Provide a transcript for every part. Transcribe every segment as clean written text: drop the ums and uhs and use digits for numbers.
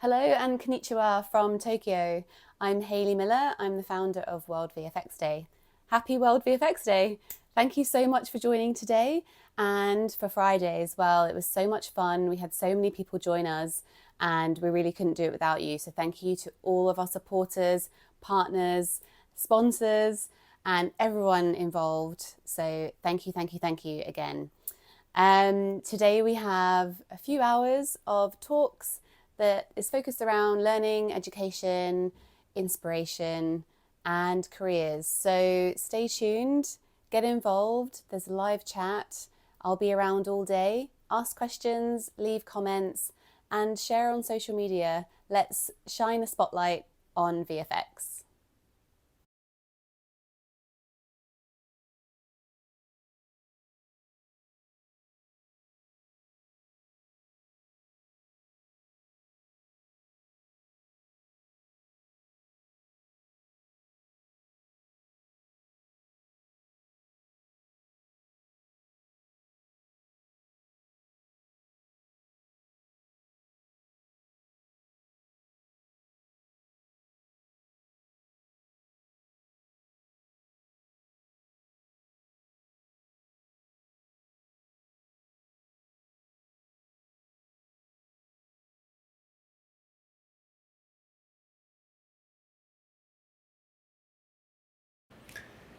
Hello and konnichiwa from Tokyo. I'm Hayley Miller. I'm the founder of World VFX Day. Happy World VFX Day. Thank you so much for joining today and for Friday as well. It was so much fun. We had so many people join us and we really couldn't do it without you. So thank you to all of our supporters, partners, sponsors, and everyone involved. So thank you again. Today we have a few hours of talks that is focused around learning, education, inspiration, and careers. So stay tuned, get involved. There's a live chat. I'll be around all day. Ask questions, leave comments, and share on social media. Let's shine a spotlight on VFX.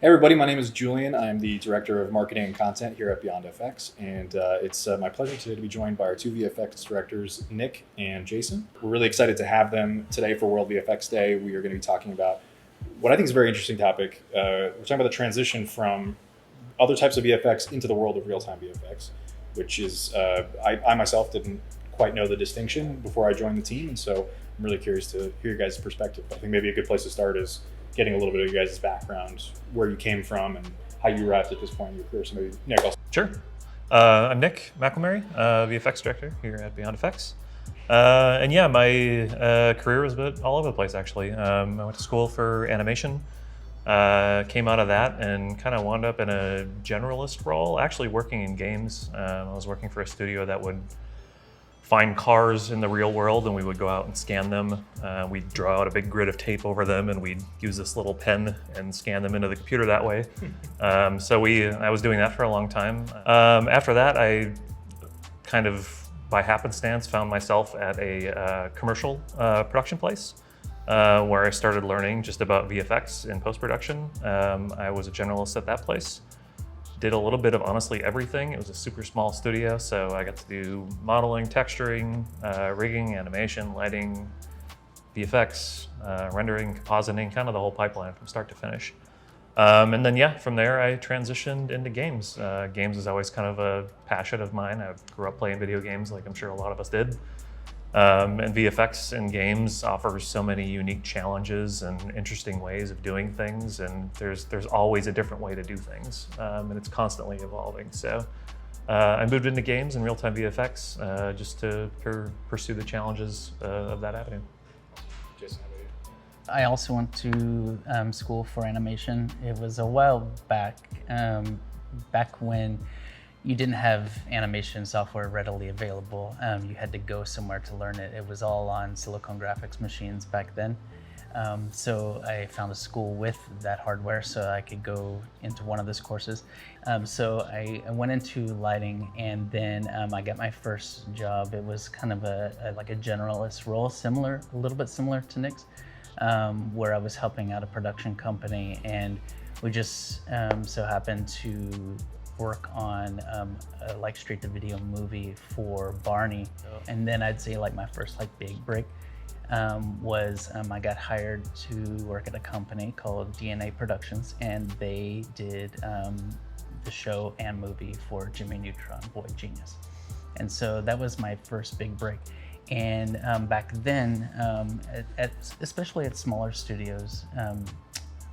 Hey everybody, my name is Julian. I'm the Director of Marketing and Content here at Beyond FX, and it's my pleasure today to be joined by our two VFX directors, Nick and Jason. We're really excited to have them today for World VFX Day. We are going to be talking about what I think is a very interesting topic. We're talking about the transition from other types of VFX into the world of real-time VFX, which is, I myself didn't quite know the distinction before I joined the team, and so I'm really curious to hear your guys' perspective. I think maybe a good place to start is getting a little bit of your guys' background, where you came from, and how you arrived at this point in your career. So maybe Nick, Sure. I'm Nick McElmurray, VFX director here at Beyond FX. And yeah, my career was a bit all over the place, actually. I went to school for animation, came out of that, and kind of wound up in a generalist role, actually working in games. I was working for a studio that would find cars in the real world, and we would go out and scan them. We'd draw out a big grid of tape over them, and we'd use this little pen and scan them into the computer that way. I was doing that for a long time. After that, I kind of, by happenstance, found myself at a commercial production place where I started learning just about VFX in post-production. I was a generalist at that place. Did a little bit of honestly everything. It was a super small studio, so I got to do modeling, texturing, rigging, animation, lighting, VFX, rendering, compositing, kind of the whole pipeline from start to finish. And then yeah, from there I transitioned into games. Games is always kind of a passion of mine. I grew up playing video games like I'm sure a lot of us did. And VFX in games offers so many unique challenges and interesting ways of doing things, and there's always a different way to do things, and it's constantly evolving. So I moved into games and real-time VFX just to pursue the challenges of that avenue. Jason, how about you? I also went to school for animation. It was a while back, back when you didn't have animation software readily available. You had to go somewhere to learn it. It was all on Silicon graphics machines back then. So I found a school with that hardware so I could go into one of those courses. So I went into lighting, and then I got my first job. It was kind of like a generalist role, a little bit similar to Nick's, where I was helping out a production company, and we just so happened to work on a like straight to video movie for Barney. And then I'd say like my first like big break was I got hired to work at a company called DNA Productions, and they did the show and movie for Jimmy Neutron, Boy Genius. And so that was my first big break. And back then, especially at smaller studios,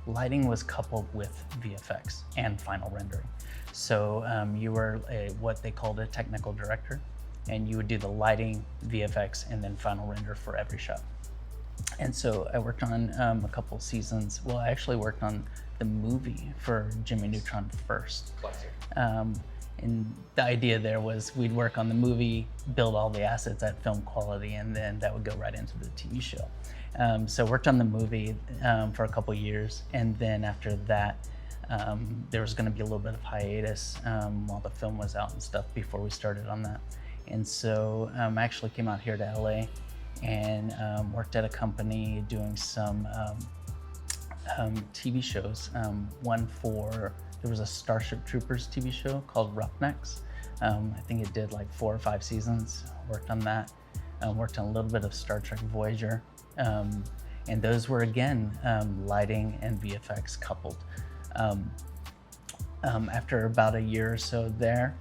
lighting was coupled with VFX and final rendering. So you were what they called a technical director, and you would do the lighting, VFX, and then final render for every shot. And so I worked on a couple seasons. Well, I actually worked on the movie for Jimmy Neutron first. Classic. And the idea there was we'd work on the movie, build all the assets at film quality, and then that would go right into the TV show. So worked on the movie for a couple years, and then after that, there was going to be a little bit of hiatus while the film was out and stuff before we started on that. And so I actually came out here to LA and worked at a company doing some TV shows. There was a Starship Troopers TV show called Roughnecks. I think it did like 4 or 5 seasons. Worked on that. Worked on a little bit of Star Trek Voyager. And those were, again, lighting and VFX coupled. After about a year or so there,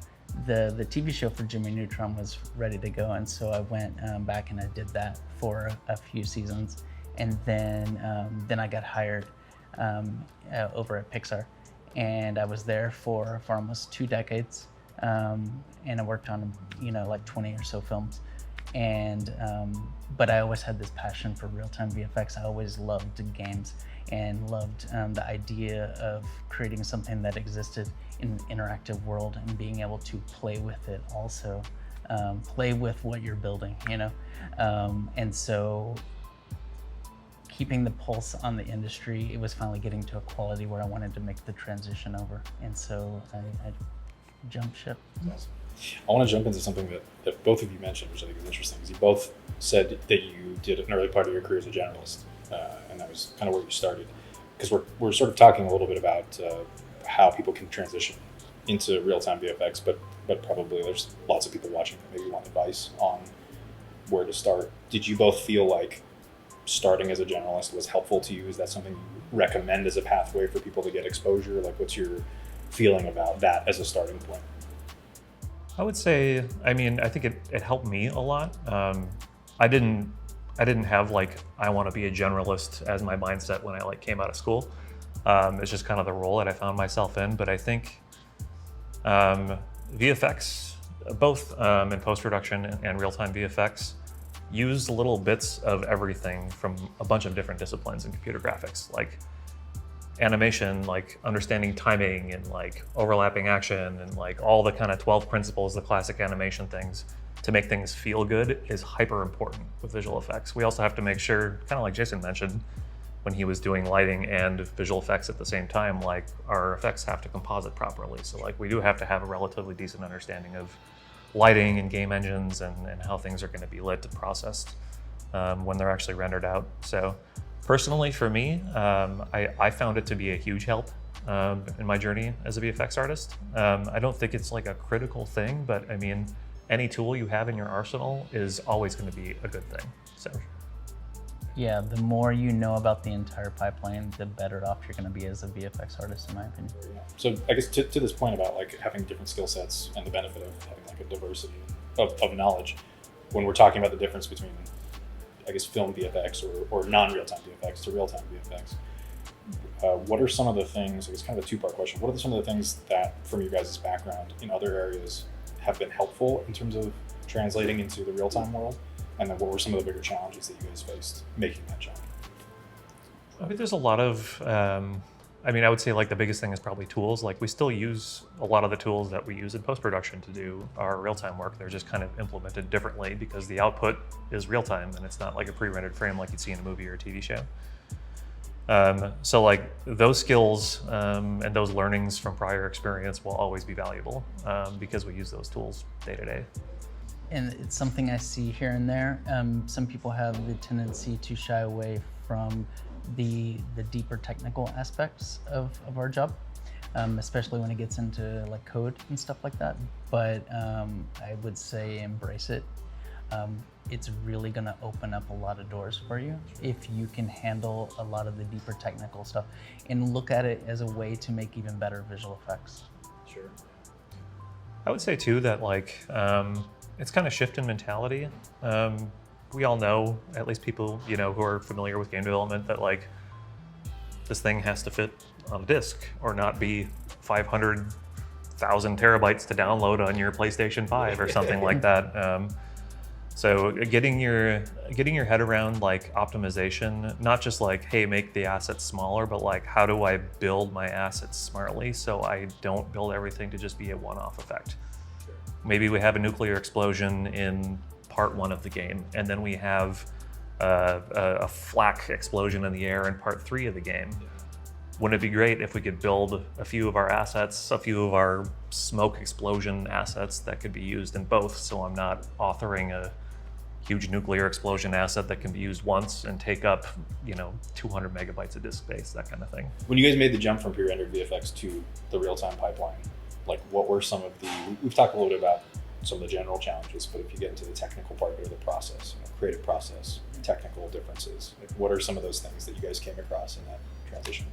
the TV show for Jimmy Neutron was ready to go, and so I went back and I did that for a few seasons, and then I got hired over at Pixar, and I was there for almost 2 decades, and I worked on like 20 or so films, and but I always had this passion for real-time VFX. I always loved games and loved the idea of creating something that existed in an interactive world and being able to play with it also, play with what you're building, and so keeping the pulse on the industry, it was finally getting to a quality where I wanted to make the transition over, and so I jumped ship. Awesome. I want to jump into something that both of you mentioned, which I think is interesting, because you both said that you did an early part of your career as a generalist, and that was kind of where you started. Because we're sort of talking a little bit about how people can transition into real-time VFX, but probably there's lots of people watching that maybe want advice on where to start. Did you both feel like starting as a generalist was helpful to you? Is that something you recommend as a pathway for people to get exposure? Like, what's your feeling about that as a starting point? I would say, I think it helped me a lot. I didn't have like, I want to be a generalist as my mindset when I came out of school. It's just kind of the role that I found myself in. But I think VFX, both in post-production and real-time VFX, use little bits of everything from a bunch of different disciplines in computer graphics, like animation, like understanding timing and like overlapping action and like all the kind of 12 principles, the classic animation things to make things feel good is hyper important with visual effects. We also have to make sure, kind of like Jason mentioned, when he was doing lighting and visual effects at the same time, like our effects have to composite properly. So like we do have to have a relatively decent understanding of lighting and game engines and how things are going to be lit and processed when they're actually rendered out. So personally, for me, I found it to be a huge help in my journey as a VFX artist. I don't think it's like a critical thing, but I mean, any tool you have in your arsenal is always going to be a good thing. So, yeah, the more you know about the entire pipeline, the better off you're going to be as a VFX artist, in my opinion. So I guess to this point about like having different skill sets and the benefit of having like a diversity of knowledge, when we're talking about the difference between, I guess, film VFX or non-real-time VFX to real-time VFX, what are some of the things, I guess kind of a 2-part question, what are some of the things that from your guys' background in other areas have been helpful in terms of translating into the real-time world? And then what were some of the bigger challenges that you guys faced making that jump? I mean, there's a lot of, I would say like the biggest thing is probably tools. Like we still use a lot of the tools that we use in post-production to do our real-time work. They're just kind of implemented differently because the output is real-time and it's not like a pre-rendered frame like you'd see in a movie or a TV show. So like those skills and those learnings from prior experience will always be valuable because we use those tools day to day. And it's something I see here and there. Some people have the tendency to shy away from the deeper technical aspects of our job, especially when it gets into like code and stuff like that. But I would say embrace it. It's really gonna open up a lot of doors for you if you can handle a lot of the deeper technical stuff and look at it as a way to make even better visual effects. Sure. I would say too that like, it's kind of shift in mentality. We all know, at least people who are familiar with game development, that like this thing has to fit on a disk or not be 500,000 terabytes to download on your PlayStation 5 or something like that. So getting your head around like optimization, not just like, hey, make the assets smaller, but like, how do I build my assets smartly so I don't build everything to just be a one-off effect. Maybe we have a nuclear explosion in part 1 of the game, and then we have a flak explosion in the air in part 3 of the game. Wouldn't it be great if we could build a few of our assets, a few of our smoke explosion assets that could be used in both, so I'm not authoring a huge nuclear explosion asset that can be used once and take up, 200 megabytes of disk space, that kind of thing. When you guys made the jump from pre-rendered VFX to the real-time pipeline, like what were some of we've talked a little bit about some of the general challenges, but if you get into the technical part of the process, creative process, technical differences, like what are some of those things that you guys came across in that transition?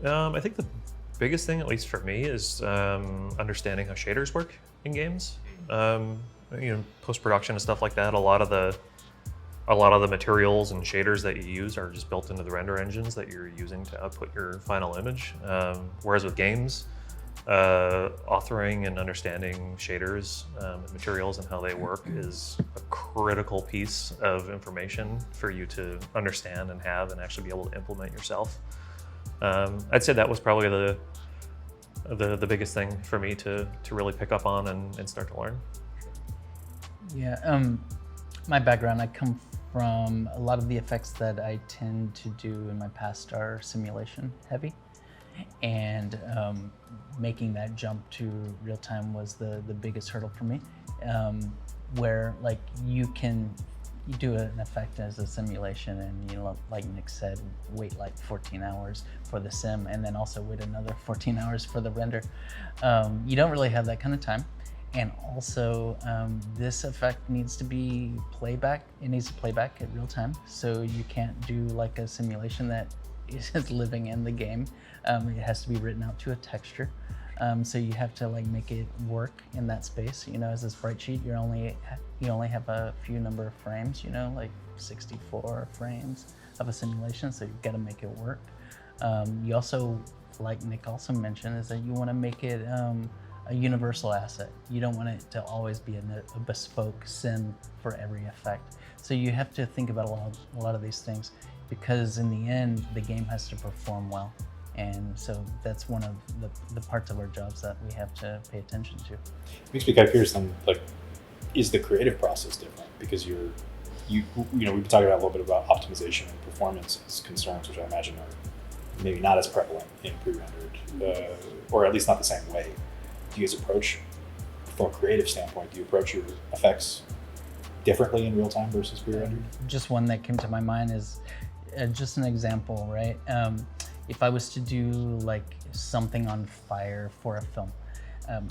I think the biggest thing, at least for me, is understanding how shaders work in games. Post-production and stuff like that. A lot of the materials and shaders that you use are just built into the render engines that you're using to output your final image. Whereas with games, authoring and understanding shaders and materials and how they work is a critical piece of information for you to understand and have and actually be able to implement yourself. I'd say that was probably the biggest thing for me to really pick up on and start to learn. Yeah, my background, I come from a lot of the effects that I tend to do in my past are simulation heavy, and making that jump to real time was the biggest hurdle for me, where like you do an effect as a simulation and like Nick said, wait like 14 hours for the sim and then also wait another 14 hours for the render. You don't really have that kind of time. And also this effect needs to be playback. It needs to play back at real time. So you can't do like a simulation that is living in the game. It has to be written out to a texture. So you have to like make it work in that space. As a sprite sheet, you only have a few number of frames, like 64 frames of a simulation. So you've got to make it work. You also, like Nick also mentioned, is that you want to make it a universal asset. You don't want it to always be a bespoke sim for every effect. So you have to think about a lot of these things, because in the end, the game has to perform well. And so that's one of the parts of our jobs that we have to pay attention to. Makes me kind of curious then, like, is the creative process different? Because we've been talking about a little bit about optimization and performance concerns, which I imagine are maybe not as prevalent in pre-rendered, or at least not the same way. Do you guys approach, from a creative standpoint, do you approach your effects differently in real time versus pre-rendered? Just one that came to my mind is just an example, right? If I was to do like something on fire for a film,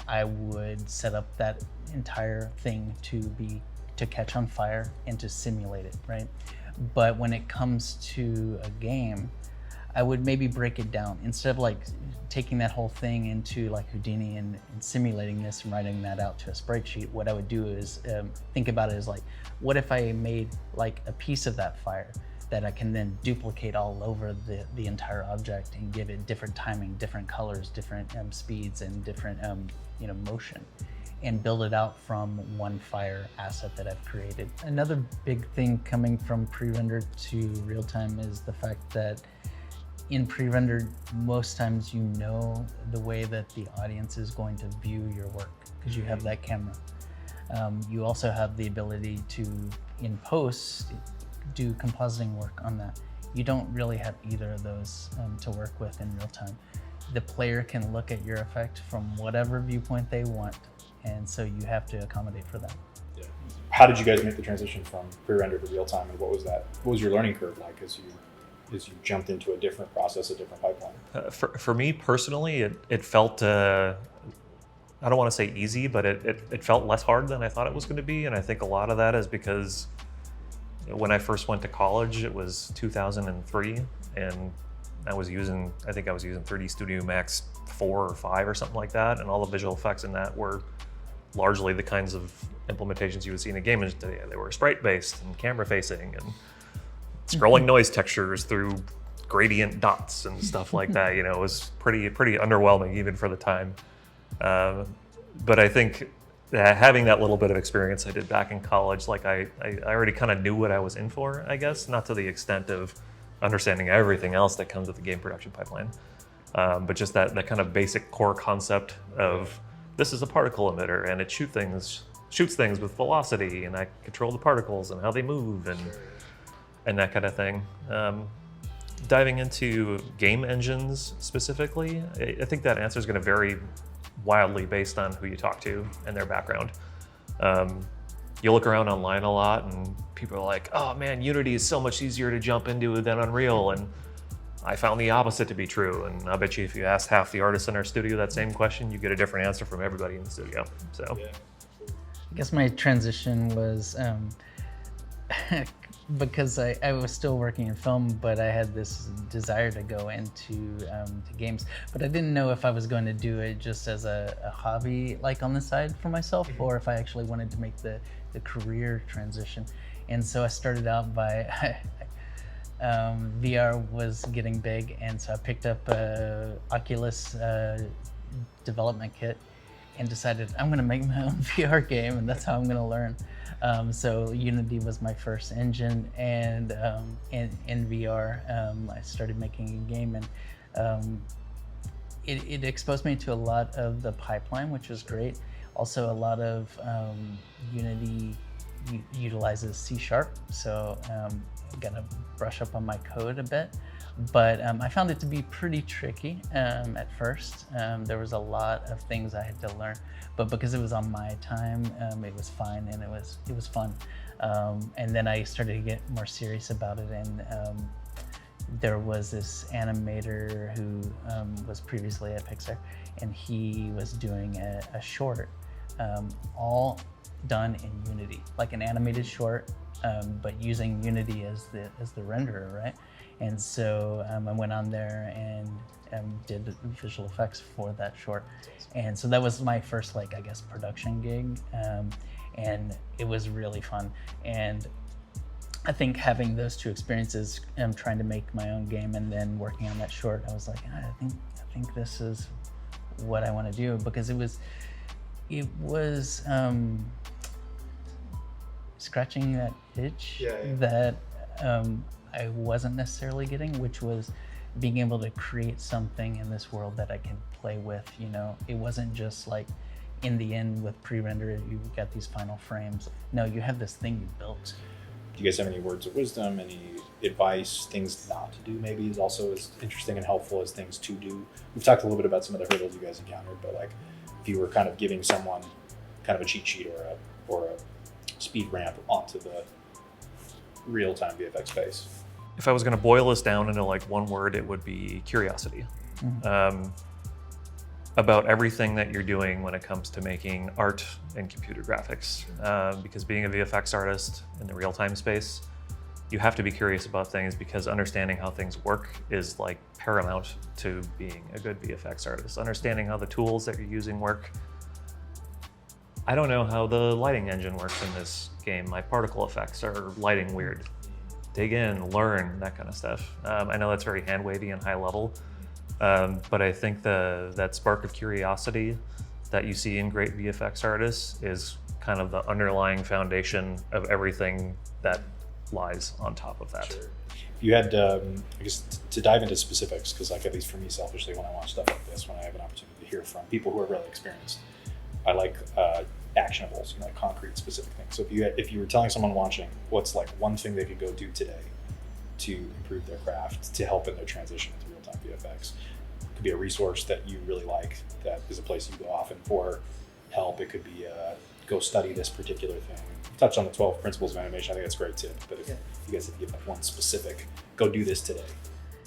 I would set up that entire thing to catch on fire and to simulate it, right? But when it comes to a game, I would maybe break it down. Instead of like taking that whole thing into like Houdini and simulating this and writing that out to a sprite sheet, what I would do is think about it as like, what if I made like a piece of that fire that I can then duplicate all over the entire object and give it different timing, different colors, different speeds, and different motion, and build it out from one fire asset that I've created. Another big thing coming from pre-rendered to real-time is the fact that in pre-rendered, most times the way that the audience is going to view your work, because you have that camera. You also have the ability to, in post, do compositing work on that. You don't really have either of those to work with in real time. The player can look at your effect from whatever viewpoint they want, and so you have to accommodate for that. Yeah. How did you guys make the transition from pre-rendered to real time, and what was your learning curve like as you jumped into a different process, a different pipeline? For me personally, it felt, I don't want to say easy, but it felt less hard than I thought it was going to be. And I think a lot of that is because when I first went to college, it was 2003, and I think I was using 3D Studio Max 4 or 5 or something like that. And all the visual effects in that were largely the kinds of implementations you would see in a game today. They were sprite-based and camera-facing and scrolling noise textures through gradient dots and stuff like that. It was pretty underwhelming even for the time. But I think having that little bit of experience I did back in college, like I already kind of knew what I was in for, I guess, not to the extent of understanding everything else that comes with the game production pipeline. But just that kind of basic core concept of this is a particle emitter and it shoots things with velocity, and I control the particles and how they move and that kind of thing. Diving into game engines specifically, I think that answer is going to vary wildly based on who you talk to and their background. You look around online a lot and people are like, oh man, Unity is so much easier to jump into than Unreal. And I found the opposite to be true. And I bet you if you asked half the artists in our studio that same question, you get a different answer from everybody in the studio. So, I guess my transition was because I was still working in film, but I had this desire to go into to games. But I didn't know if I was going to do it just as a hobby, like on the side for myself, or if I actually wanted to make the career transition. And so I started out by VR was getting big, and so I picked up a Oculus development kit and decided I'm going to make my own VR game, and that's how I'm going to learn. So Unity was my first engine, and in VR, I started making a game, and it exposed me to a lot of the pipeline, which was great. Also, a lot of Unity utilizes C#, so got to brush up on my code a bit. But I found it to be pretty tricky at first. There was a lot of things I had to learn, but because it was on my time, it was fine, and it was fun. And then I started to get more serious about it, and there was this animator who was previously at Pixar, and he was doing a short, all done in Unity, like an animated short, but using Unity as the renderer, right? And so I went on there and did visual effects for that short. And so that was my first, like, I guess, production gig. And it was really fun. And I think having those two experiences, trying to make my own game and then working on that short, I was like, I think this is what I want to do, because it was scratching that itch that I wasn't necessarily getting, which was being able to create something in this world that I can play with. You know, it wasn't just like in the end with pre-render, you got these final frames. No, you have this thing you built. Do you guys have any words of wisdom, any advice, things not to do maybe is also as interesting and helpful as things to do? We've talked a little bit about some of the hurdles you guys encountered, but like if you were kind of giving someone kind of a cheat sheet or a speed ramp onto the real-time VFX space. if I was going to boil this down into like one word, it would be curiosity. About everything that you're doing when it comes to making art and computer graphics. Because being a VFX artist in the real-time space, you have to be curious about things, because understanding how things work is like paramount to being a good VFX artist. Understanding how the tools that you're using work. I don't know how the lighting engine works in this game. My particle effects are lighting weird. Dig in, learn, that kind of stuff. I know that's very hand-wavy and high level, but I think that spark of curiosity that you see in great VFX artists is kind of the underlying foundation of everything that lies on top of that. Sure. You had, I guess, to dive into specifics, because like at least for me selfishly, when I watch stuff like this, when I have an opportunity to hear from people who are really experienced, I like actionables, like concrete, specific things. So if you were telling someone watching, what's like one thing they could go do today to improve their craft, to help in their transition into real-time VFX? It could be a resource that you really like, that is a place you go often for help. It could be go study this particular thing. Touch on the 12 principles of animation. I think that's a great tip. But if you guys had to give like one specific, go do this today.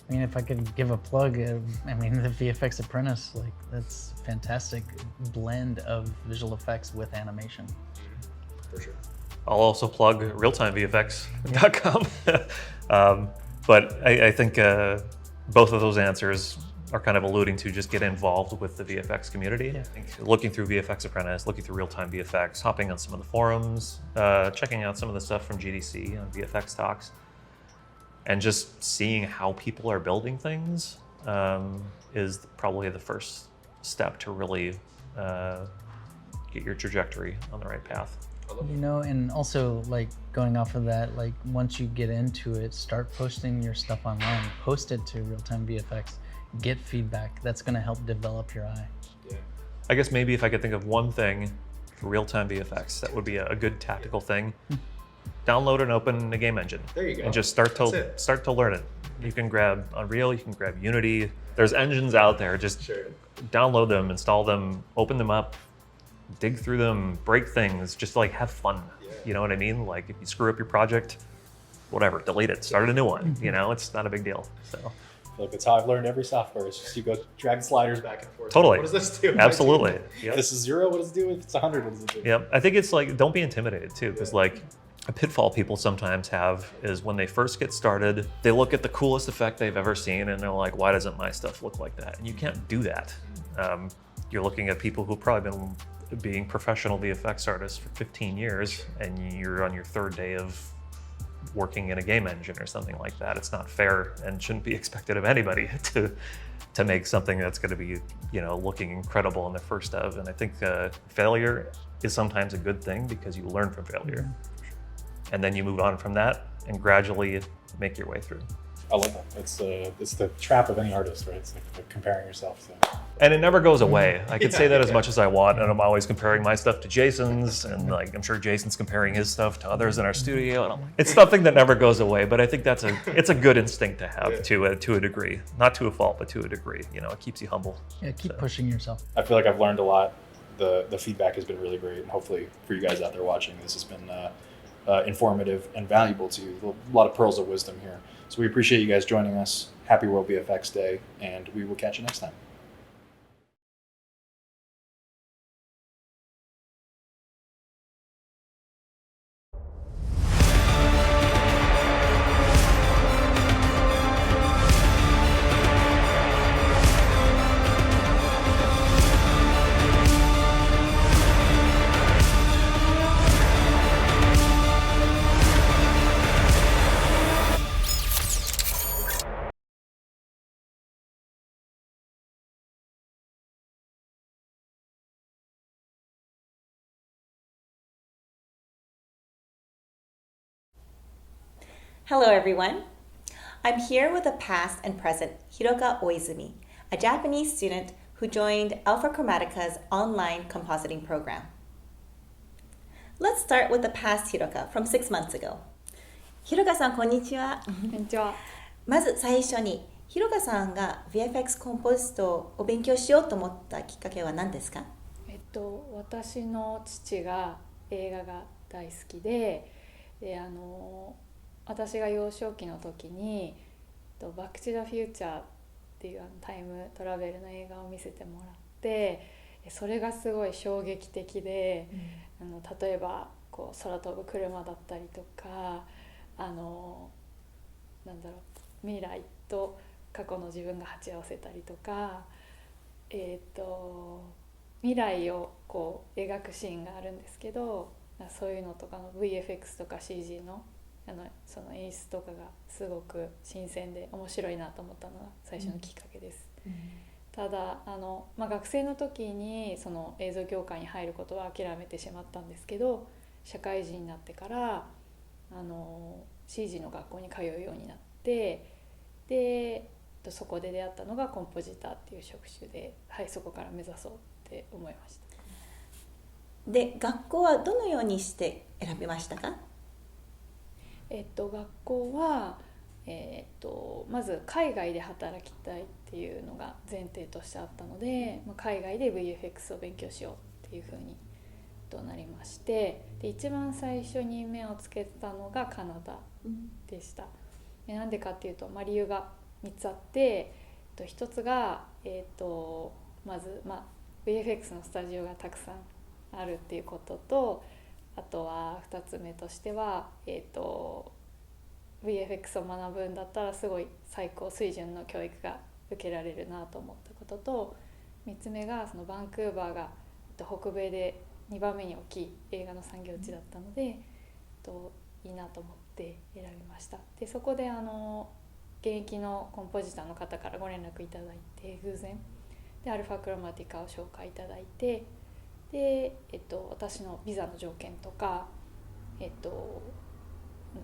I mean, if I could give a plug, I mean, the VFX Apprentice, like that's a fantastic blend of visual effects with animation. For sure. I'll also plug realtimevfx.com. But I think both of those answers are kind of alluding to just get involved with the VFX community. I think looking through VFX Apprentice, looking through real-time VFX, hopping on some of the forums, checking out some of the stuff from GDC on VFX Talks, and just seeing how people are building things is probably the first step to really get your trajectory on the right path. And also like going off of that, like once you get into it, start posting your stuff online, post it to Real-Time VFX, get feedback. That's going to help develop your eye. Yeah. I guess maybe if I could think of one thing for real-time VFX, that would be a good tactical thing. Download and open a game engine. There you go. And just start to learn it. You can grab Unreal, you can grab Unity. There's engines out there. Just download them, install them, open them up, dig through them, break things, just like have fun. Yeah. You know what I mean? Like if you screw up your project, whatever, delete it, start a new one. You know, it's not a big deal. So I feel like that's how I've learned every software. It's just you go drag sliders back and forth. Totally. What does this do? Absolutely. If this is 0, what does it do? If it's 100, what does it do? Yep. I think it's like, don't be intimidated too, because like a pitfall people sometimes have is when they first get started, they look at the coolest effect they've ever seen and they're like, why doesn't my stuff look like that? And you can't do that. You're looking at people who've probably been being professional VFX artists for 15 years and you're on your 3rd day of working in a game engine or something like that. It's not fair and shouldn't be expected of anybody to make something that's going to be, you know, looking incredible in the first of. And I think failure is sometimes a good thing because you learn from failure. And then you move on from that and gradually make your way through. I love that. It's the trap of any artist, right? It's like comparing yourself to. And it never goes away. I could say that as yeah. much as I want, and I'm always comparing my stuff to Jason's, and like I'm sure Jason's comparing his stuff to others in our studio. And I'm like, it's something that never goes away. But I think it's a good instinct to have to a degree, not to a fault, but to a degree. You know, it keeps you humble. Yeah, keep pushing yourself. I feel like I've learned a lot. The feedback has been really great, and hopefully for you guys out there watching, this has been informative and valuable to you. A lot of pearls of wisdom here. So we appreciate you guys joining us. Happy World VFX Day, and we will catch you next time. Hello everyone. I'm here with the past and present Hiroka Oizumi, a Japanese student who joined Alpha Chromatica's online compositing program. Let's start with the past Hiroka from 6 months ago. Hiroka さん、こんにちは。こんにちは。まず最初に、Hiroka さんが VFX コンポジトを勉強しようと思ったきっかけは何ですか？私の父が映画が大好きで、私が幼少期の時にバック・トゥ・ザ・フューチャーっていうタイムトラベルの映画を見せてもらって、それがすごい衝撃的で、例えばこう空飛ぶ車だったりとか、なんだろう、未来と過去の自分が鉢合わせたりとか、未来をこう描くシーンがあるんですけど、そういうのとかの VFX とか CG のその演出とかがすごく新鮮で面白いなと思ったのが最初のきっかけです。ただ学生の時にその映像業界に入ることは諦めてしまったんですけど、社会人になってからCG の学校に通うようになって、でそこで出会ったのがコンポジターっていう職種で、はい、そこから目指そうって思いました。で、学校はどのようにして選びましたか？学校は、まず海外で働きたいっていうのが前提としてあったので、海外で VFX を勉強しようっていうふうにとなりまして、で一番最初に目をつけたのがカナダでした。なんでかっていうと、理由が3つあって、1つが、まず、VFX のスタジオがたくさんあるっていうことと、あとは2つ目としては、VFX を学ぶんだったらすごい最高水準の教育が受けられるなと思ったことと、3つ目がそのバンクーバーが北米で2番目に大きい映画の産業地だったので、いいなと思って選びました。でそこで現役のコンポジターの方からご連絡いただいて、偶然でアルファクロマティカを紹介いただいて、で、私のビザの条件とか、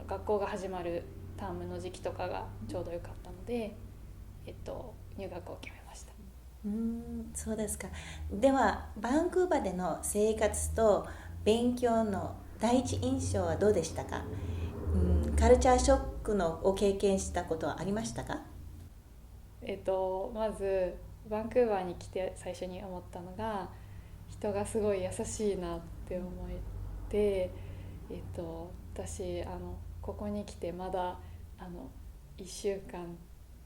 学校が始まるタームの時期とかがちょうど良かったので、入学を決めました。そうですか。ではバンクーバーでの生活と勉強の第一印象はどうでしたか？カルチャーショックを経験したことはありましたか？まずバンクーバーに来て最初に思ったのが、人がすごい優しいなって思えて、私ここに来てまだ1週間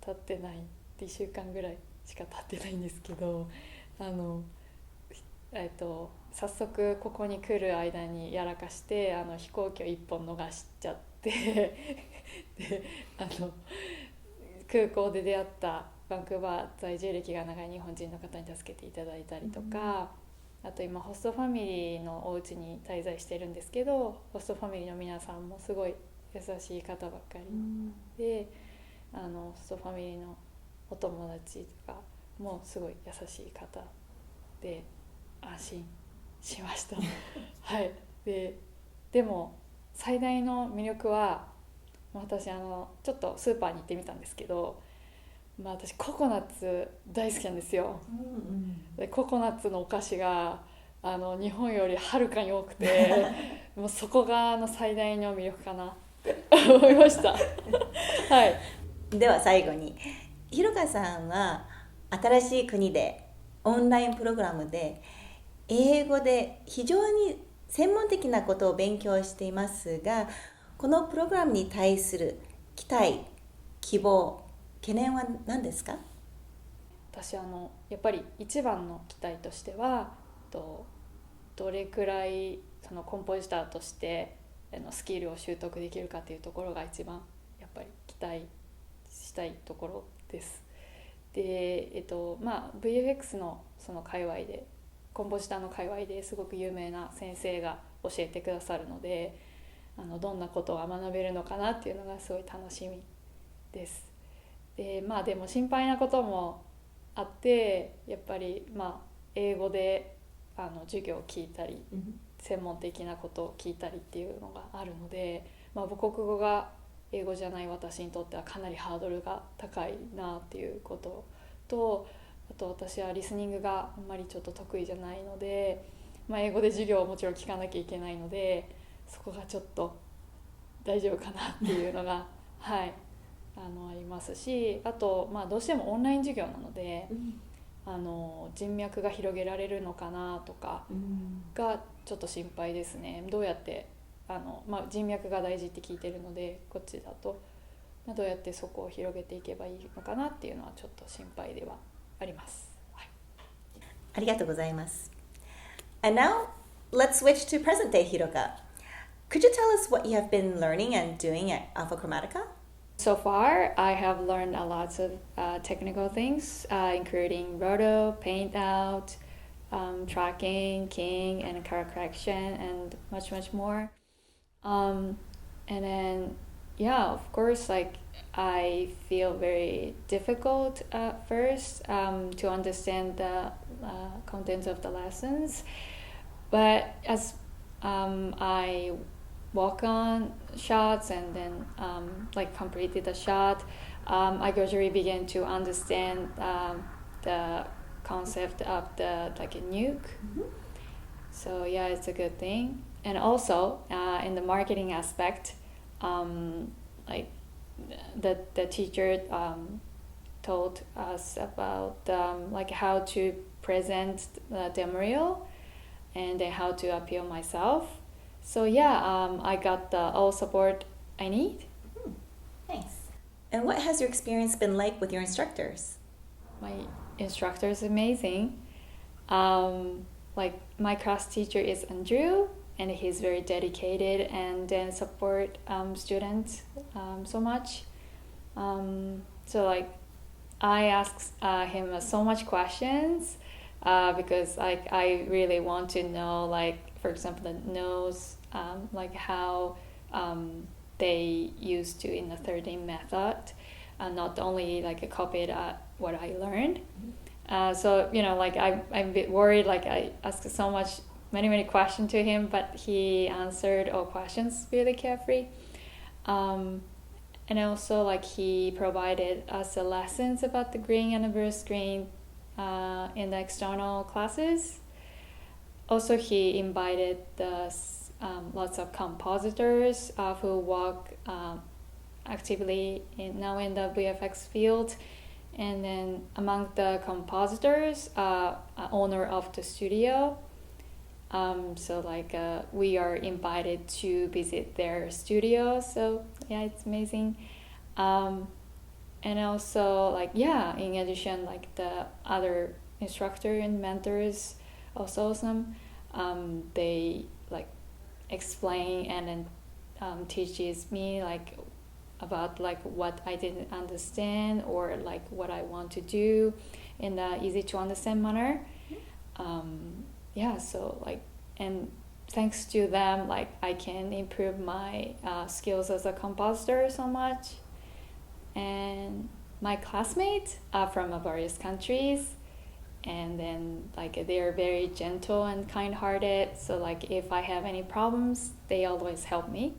経ってない、1週間ぐらいしか経ってないんですけど、早速ここに来る間にやらかして飛行機を1本逃しちゃってで空港で出会ったバンクーバー在住歴が長い日本人の方に助けていただいたりとか、あと今ホストファミリーのお家に滞在してるんですけど、ホストファミリーの皆さんもすごい優しい方ばっかりで、ホストファミリーのお友達とかもすごい優しい方で安心しましたはい。でも最大の魅力は、私ちょっとスーパーに行ってみたんですけど、私ココナッツ大好きなんですよ、でココナッツのお菓子が日本よりはるかに多くてもうそこが最大の魅力かなって思いましたはいでは最後に、ひろかさんは新しい国でオンラインプログラムで英語で非常に専門的なことを勉強していますが、このプログラムに対する期待、希望、懸念は何ですか？私やっぱり一番の期待としては、どれくらいそのコンポジターとしてスキルを習得できるかというところが一番やっぱり期待したいところです。で、VFX のその界隈で、コンポジターの界隈ですごく有名な先生が教えてくださるので、どんなことが学べるのかなっていうのがすごい楽しみです。でも心配なこともあって、やっぱり英語で授業を聞いたり、専門的なことを聞いたりっていうのがあるので、母国語が英語じゃない私にとってはかなりハードルが高いなっていうことと、あと私はリスニングがあんまりちょっと得意じゃないので、英語で授業をもちろん聞かなきゃいけないので、そこがちょっと大丈夫かなっていうのがはいありますし、あとどうしてもオンライン授業なので、人脈が広げられるのかなとかがちょっと心配ですね。どうやって人脈が大事って聞いてるので、こっちだとどうやってそこを広げていけばいいのかなっていうのはちょっと心配ではあります、はい、ありがとうございます。And now let's switch to present day, Hiroka. Could you tell us what you have been learning and doing at Alpha Chromatica? So far, I have learned a lot of technical things, including roto, paint out, tracking, keying, and color correction, and much, much more. And then, of course, I feel very difficult at first to understand the contents of the lessons. But as I walk on shots and then completed the shot, I gradually began to understand the concept of a nuke. So it's a good thing. And also in the marketing aspect, the teacher told us about how to present the demo reel and how to appeal myself. So I got all support I need. Nice. And what has your experience been like with your instructors? My instructor is amazing. My class teacher is Andrew, and he's very dedicated and then support students so much. I asked him so much questions because I really want to know, for example, the nose, how they used to in the 3D method, not only copied what I learned. I'm a bit worried. I asked so much many questions to him, but he answered all questions really carefree. And also like he provided us the lessons about the green and the blue screen in the external classes. Also, he invited lots of compositors who work actively now in the VFX field. And then among the compositors, owner of the studio. So like we are invited to visit their studio. So yeah, it's amazing. And also like, yeah, in addition, like the other instructor and mentors also awesome. They like explain and then teaches me like about like what I didn't understand or like what I want to do in the easy to understand manner. Yeah, so like, and thanks to them, like I can improve my skills as a compositor so much. And my classmates are from various countries, and then like they are very gentle and kind-hearted. So like if I have any problems, they always help me.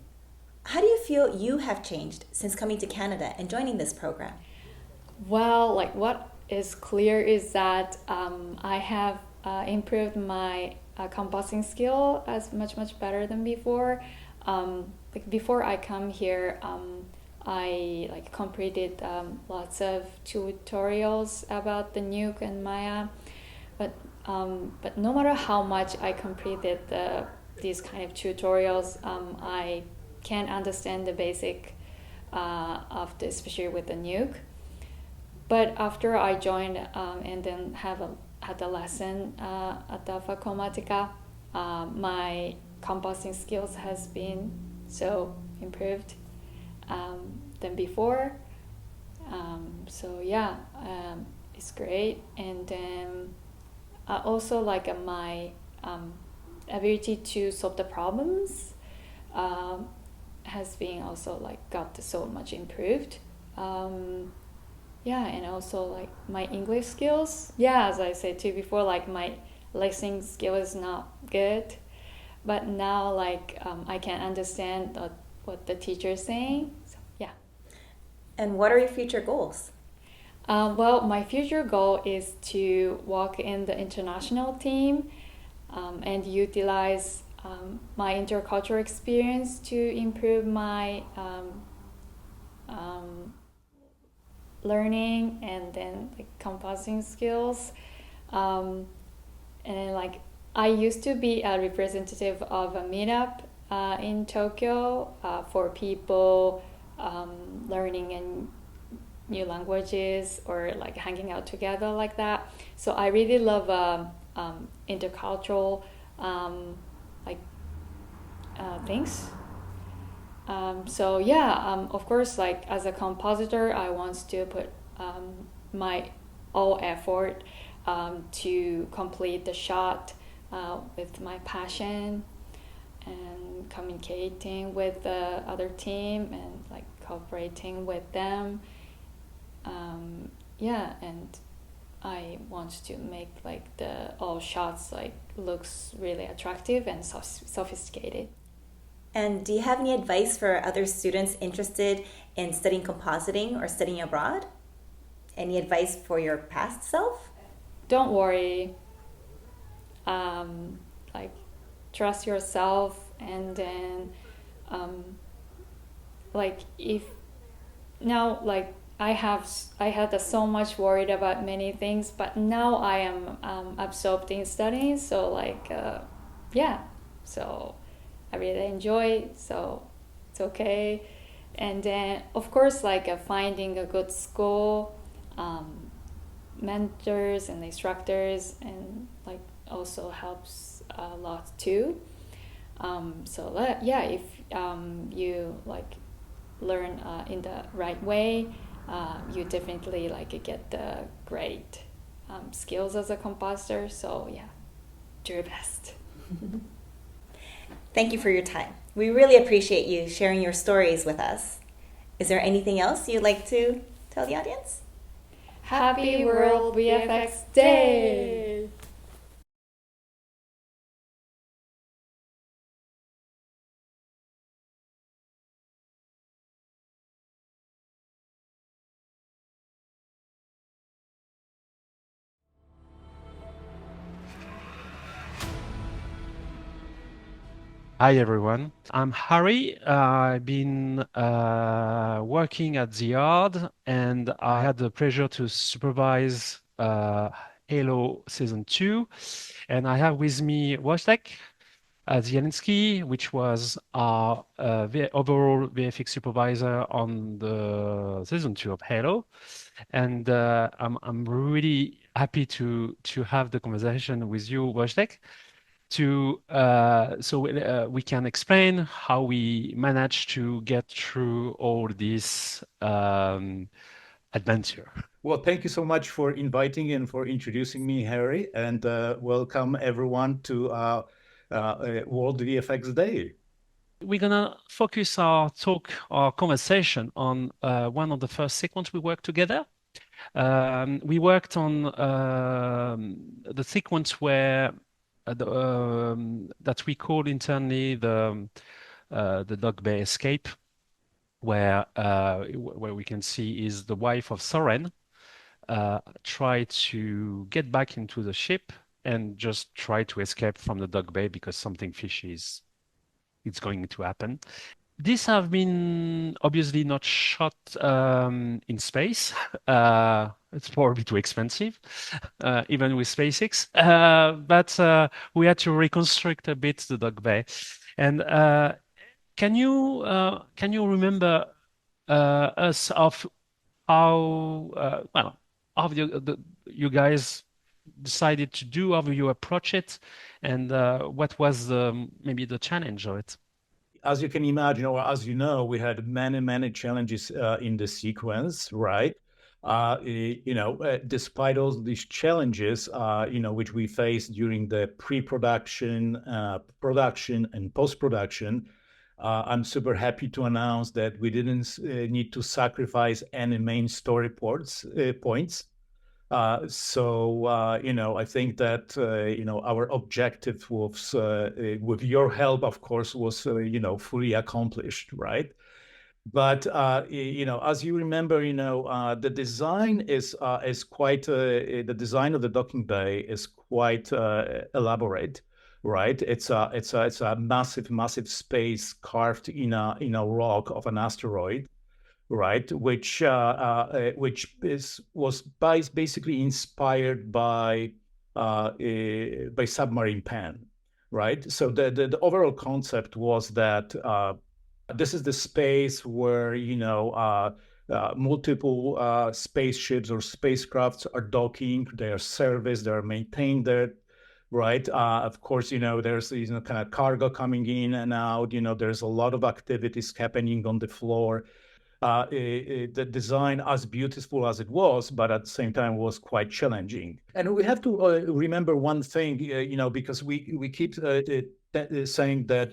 How do you feel you have changed since coming to Canada and joining this program? Well, like what is clear is that I have improved my composing skill as much better than before. Like before I come here, I like completed lots of tutorials about the Nuke and Maya, but no matter how much I completed these kind of tutorials, I can't understand the basic of the, especially with the Nuke. But after I joined and then had a lesson at the Alpha Chromatica, my composting skills has been so improved than before. So yeah, it's great. And then also like my ability to solve the problems has been also like got so much improved. Yeah, and also like my English skills. Yeah, as I said too before, like my listening skill is not good, but now like I can understand what the teacher is saying. So yeah. And what are your future goals? Well, my future goal is to work in the international team and utilize my intercultural experience to improve my learning and then like composing skills. And then like I used to be a representative of a meetup in Tokyo for people learning in new languages or like hanging out together like that. So I really love intercultural things. So yeah, of course, like as a compositor, I want to put my all effort to complete the shot with my passion and communicating with the other team and like cooperating with them. Yeah, and I want to make like all shots like looks really attractive and sophisticated. And do you have any advice for other students interested in studying compositing or studying abroad? Any advice for your past self? Don't worry. Like trust yourself, and then like if now like I had so much worried about many things, but now I am absorbed in studying. So like yeah, so I really enjoy. So it's okay. And then of course like finding a good school, mentors and instructors, and like also helps a lot too. So yeah, if you like learn in the right way, you definitely like get the great skills as a composer. So yeah, do your best. Thank you for your time. We really appreciate you sharing your stories with us. Is there anything else you'd like to tell the audience? Happy World VFX Day! Hi everyone. I'm Harry. I've been working at the yard, and I had the pleasure to supervise Halo Season 2. And I have with me Wojtek Zielinski, which was our overall VFX supervisor on the Season 2 of Halo. And I'm really happy to have the conversation with you, Wojtek, to we can explain how we managed to get through all this adventure. Well, thank you so much for inviting and for introducing me, Harry, and welcome everyone to World VFX Day. We're gonna focus our conversation on one of the first sequence we worked together. We worked on the sequence where that we call internally the Dog Bay escape, where we can see is the wife of Soren try to get back into the ship and just try to escape from the Dog Bay because something fishy is it's going to happen. These have been obviously not shot in space. It's probably too expensive, even with SpaceX. But we had to reconstruct a bit the Dog Bay. And can you remember us of how how you guys decided to do, how you approach it, and what was maybe the challenge of it? As you can imagine, or as you know, we had many challenges in the sequence, right? Despite all these challenges, which we faced during the pre-production, production, and post-production, I'm super happy to announce that we didn't need to sacrifice any main story points. I think that our objective was, with your help, of course, was fully accomplished, right? But as you remember, the design is quite the design of the docking bay is quite elaborate, right? It's a massive space carved in a rock of an asteroid, right? Which was basically inspired by submarine pen, right? So the overall concept was that this is the space where multiple spaceships or spacecrafts are docking, they are serviced, they are maintained there, right? Of course, there's kind of cargo coming in and out. There's a lot of activities happening on the floor. The design, as beautiful as it was, but at the same time was quite challenging. And we have to remember one thing, because we keep saying that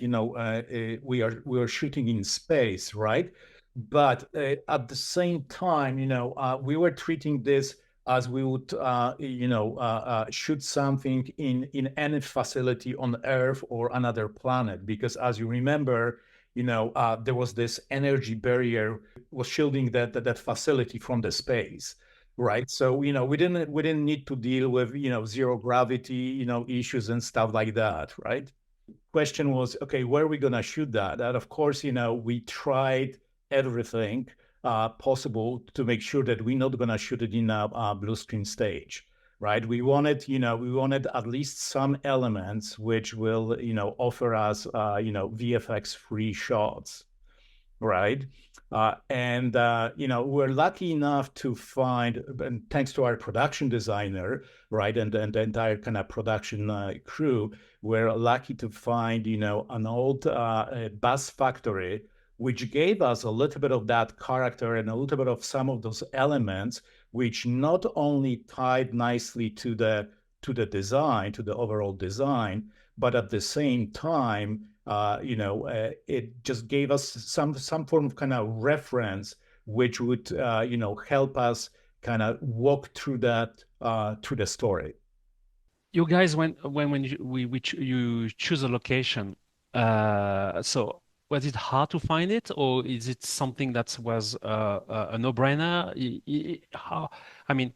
we are shooting in space, right? But at the same time, we were treating this as we would, shoot something in any facility on Earth or another planet. Because as you remember, there was this energy barrier was shielding that facility from the space, right? So we didn't need to deal with zero gravity issues and stuff like that, right? Question was, okay, where are we gonna shoot that? And of course, we tried everything possible to make sure that we're not gonna shoot it in a blue screen stage, right? We wanted at least some elements which will offer us VFX free shots, right? We're lucky enough to find, and thanks to our production designer, right, and the entire kind of production crew, we're lucky to find an old bus factory, which gave us a little bit of that character and a little bit of some of those elements, which not only tied nicely to the design, to the overall design, but at the same time, it just gave us some form of kind of reference, which would help us kind of walk through that through the story. You guys, you choose a location, so was it hard to find it, or is it something that was a no-brainer? How, I mean,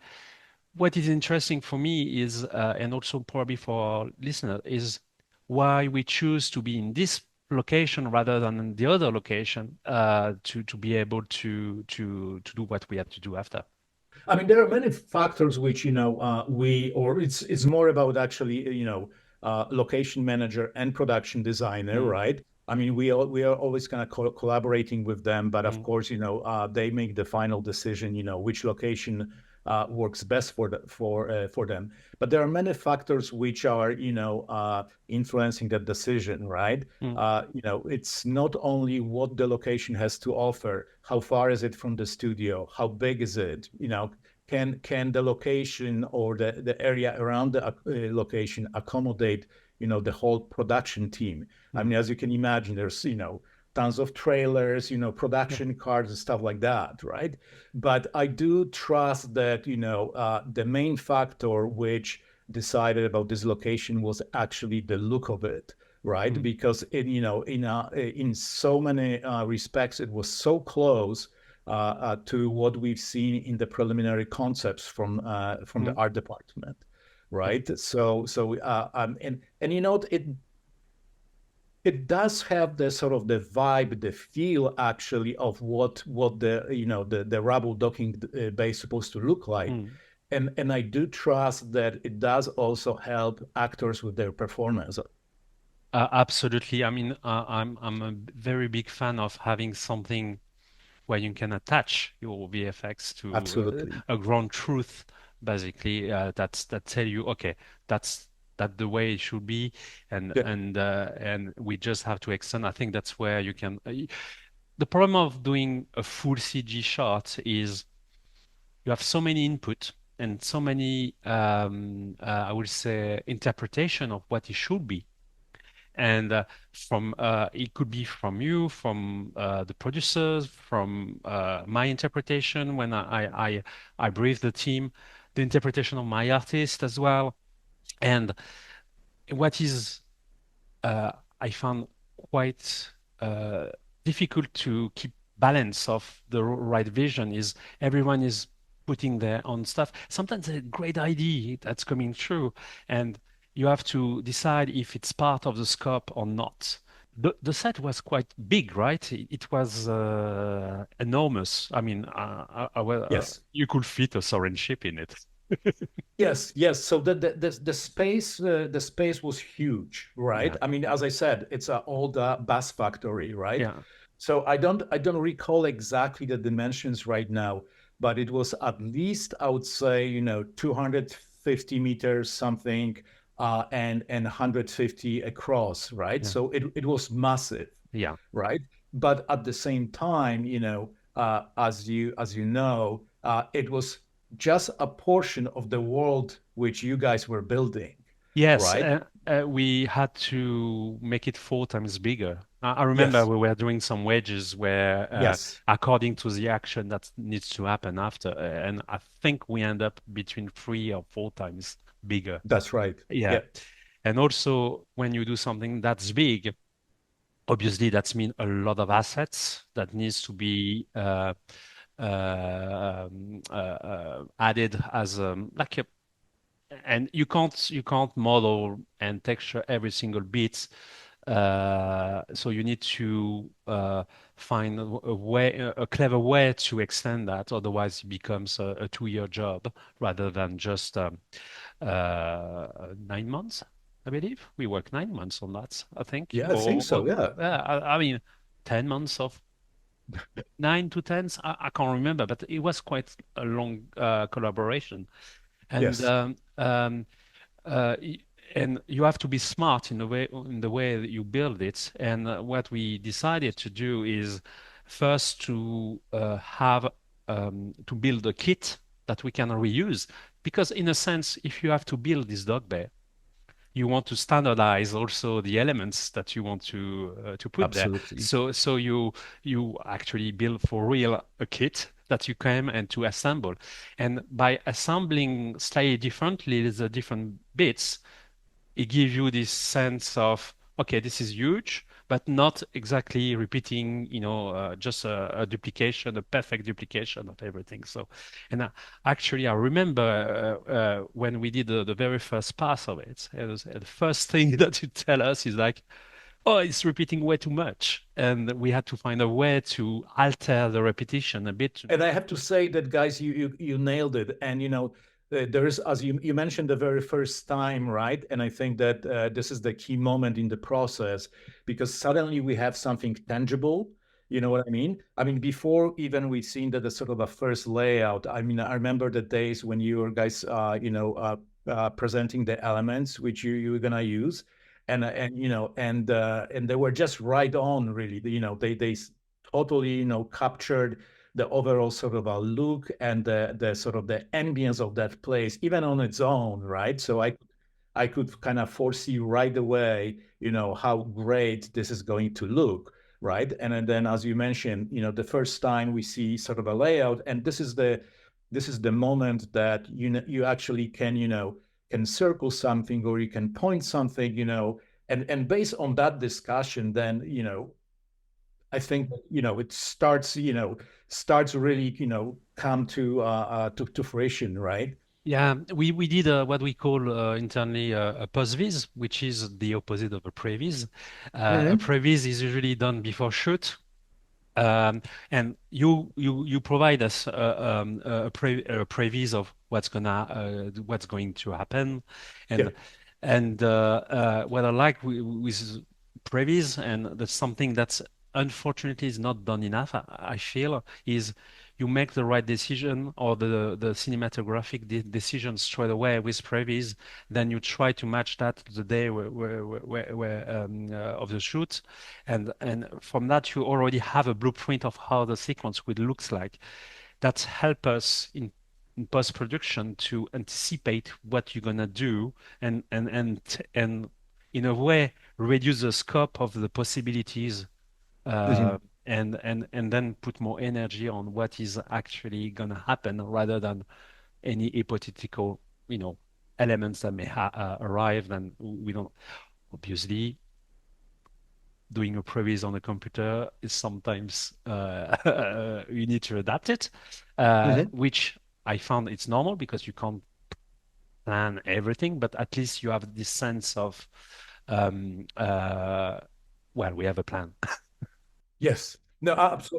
what is interesting for me is, and also probably for our listener, is why we choose to be in this location rather than the other location to be able to do what we had to do after. I mean, there are many factors which, or it's more about actually, location manager and production designer, Mm, right? I mean, we are always kind of collaborating with them, but of mm, course, they make the final decision, which location works best for them. But there are many factors which are, influencing that decision, right? mm, It's not only what the location has to offer, how far is it from the studio, how big is it, can the location or the area around the location accommodate, the whole production team? I mm. mean, as you can imagine, there's, tons of trailers, Yeah. production cars and stuff like that, right? But I do trust that, the main factor which decided about this location was actually the look of it, right? Mm, Because in so many respects, it was so close to what we've seen in the preliminary concepts from the mm, art department, yeah. right? And it does have the sort of the vibe, the feel actually of what the the rubble docking bay is supposed to look like. Mm. And I do trust that it does also help actors with their performance. Absolutely. I mean, I'm a very big fan of having something where you can attach your VFX to Absolutely. a ground truth, basically, that tell you, okay, that's the way it should be, Yeah. and we just have to extend. I think that's where you can. The problem of doing a full CG shot is you have so many input and so many, I would say, interpretation of what it should be. And from it could be from you, from the producers, from my interpretation when I brief the team, the interpretation of my artist as well. And what is I found quite uh, difficult to keep balance of the right vision is everyone is putting their own stuff. Sometimes a great idea that's coming true, and you have to decide if it's part of the scope or not. The set was quite big, right? It was enormous. I mean, Yes. you could fit a Soaring ship in it. Yes, yes. So the space was huge, right? Yeah, I mean, as I said, it's an old bus factory, right? yeah, So I don't recall exactly the dimensions right now, but it was at least, I would say, 250 meters something, and 150 across, right? yeah, So it was massive, yeah. right? But at the same time, as you know, it was just a portion of the world which you guys were building, Yes, right? we had to make it 4 times bigger. I remember Yes, we were doing some wedges where, yes, according to the action that needs to happen after, and I think we end up between 3 or 4 times bigger. that's right. Yeah. Yeah, And also, when you do something that's big, obviously that's mean a lot of assets that needs to be added as like a and you can't model and texture every single bit. So you need to find a way, a clever way to extend that. Otherwise, it becomes a 2-year job rather than just 9 months. I believe we worked 9 months on that. I think, yeah, I think so. Yeah. yeah, I mean, 10 months of 9 to 10. I can't remember, but it was quite a long collaboration. And Yes. uh, y- and you have to be smart in the way that you build it. And what we decided to do is first to build a kit that we can reuse. Because in a sense, if you have to build this dog bear, you want to standardize also the elements that you want to put there. Absolutely. So you actually build for real a kit that you come and to assemble. And by assembling slightly differently the different bits, it gives you this sense of, okay, this is huge, but not exactly repeating, just a duplication, a perfect duplication of everything. So, and actually, I remember when we did the very first pass of it, the first thing that you tell us is like, oh, it's repeating way too much. And we had to find a way to alter the repetition a bit. And I have to say that, guys, you nailed it. And there's, as you mentioned, the very first time, right? And I think that this is the key moment in the process, because suddenly we have something tangible. You know what I mean? I mean, before even we seen that the sort of a first layout. I mean, I remember the days when you were guys, presenting the elements which you were gonna use, and they were just right on, really. They totally captured the overall sort of a look and the sort of the ambience of that place, even on its own, right? So I could kind of foresee right away, how great this is going to look, right? And then, as you mentioned, the first time we see sort of a layout, and this is the moment that you actually can circle something, or you can point something, and based on that discussion, then I think it starts really come to fruition, right? Yeah, we did what we call internally a post-vis, which is the opposite of a previs. A Mm-hmm. previs is usually done before shoot. And you provide us a previs of what's going to happen, Yeah. and what I like with previs, and that's something that's unfortunately is not done enough. I feel is you make the right decision, or the cinematographic decision straight away with previs, then you try to match that to the day of the shoot, and from that you already have a blueprint of how the sequence would looks like. That help us in post-production to anticipate what you're gonna do, and in a way reduce the scope of the possibilities, Mhm. and then put more energy on what is actually gonna happen, rather than any hypothetical, elements that may arrive. And we don't, obviously, doing a previs on a computer is sometimes you need to adapt it, Mhm. which I found it's normal because you can't plan everything, but at least you have this sense of, um, uh, well, we have a plan. Yes. No,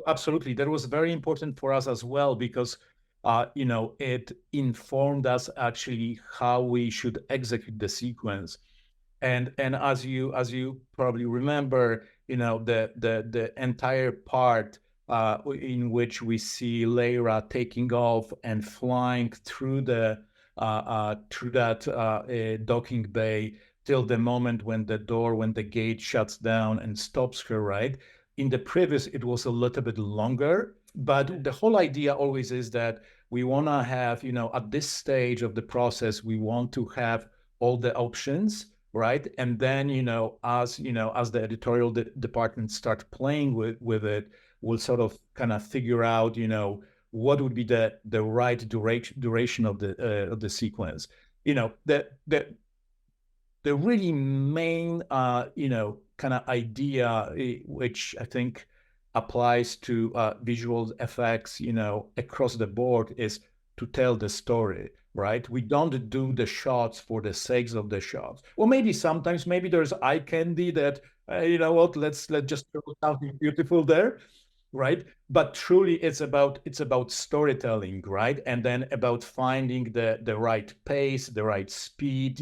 absolutely. That was very important for us as well, because it informed us actually how we should execute the sequence. And as you probably remember, the entire part in which we see Leira taking off and flying through that docking bay, till the moment when the gate shuts down and stops her, right? In the previous, it was a little bit longer, but the whole idea always is that we want to have, at this stage of the process, we want to have all the options, right? And then, as the editorial department start playing with it, we'll sort of kind of figure out, what would be the right duration of the sequence. The really main, kind of idea, which I think applies to visual effects, across the board, is to tell the story, right? We don't do the shots for the sakes of the shots. Well, maybe sometimes, maybe there's eye candy that, you know what, let's just throw something beautiful there, right? But truly, it's about storytelling, right? And then about finding the right pace, the right speed,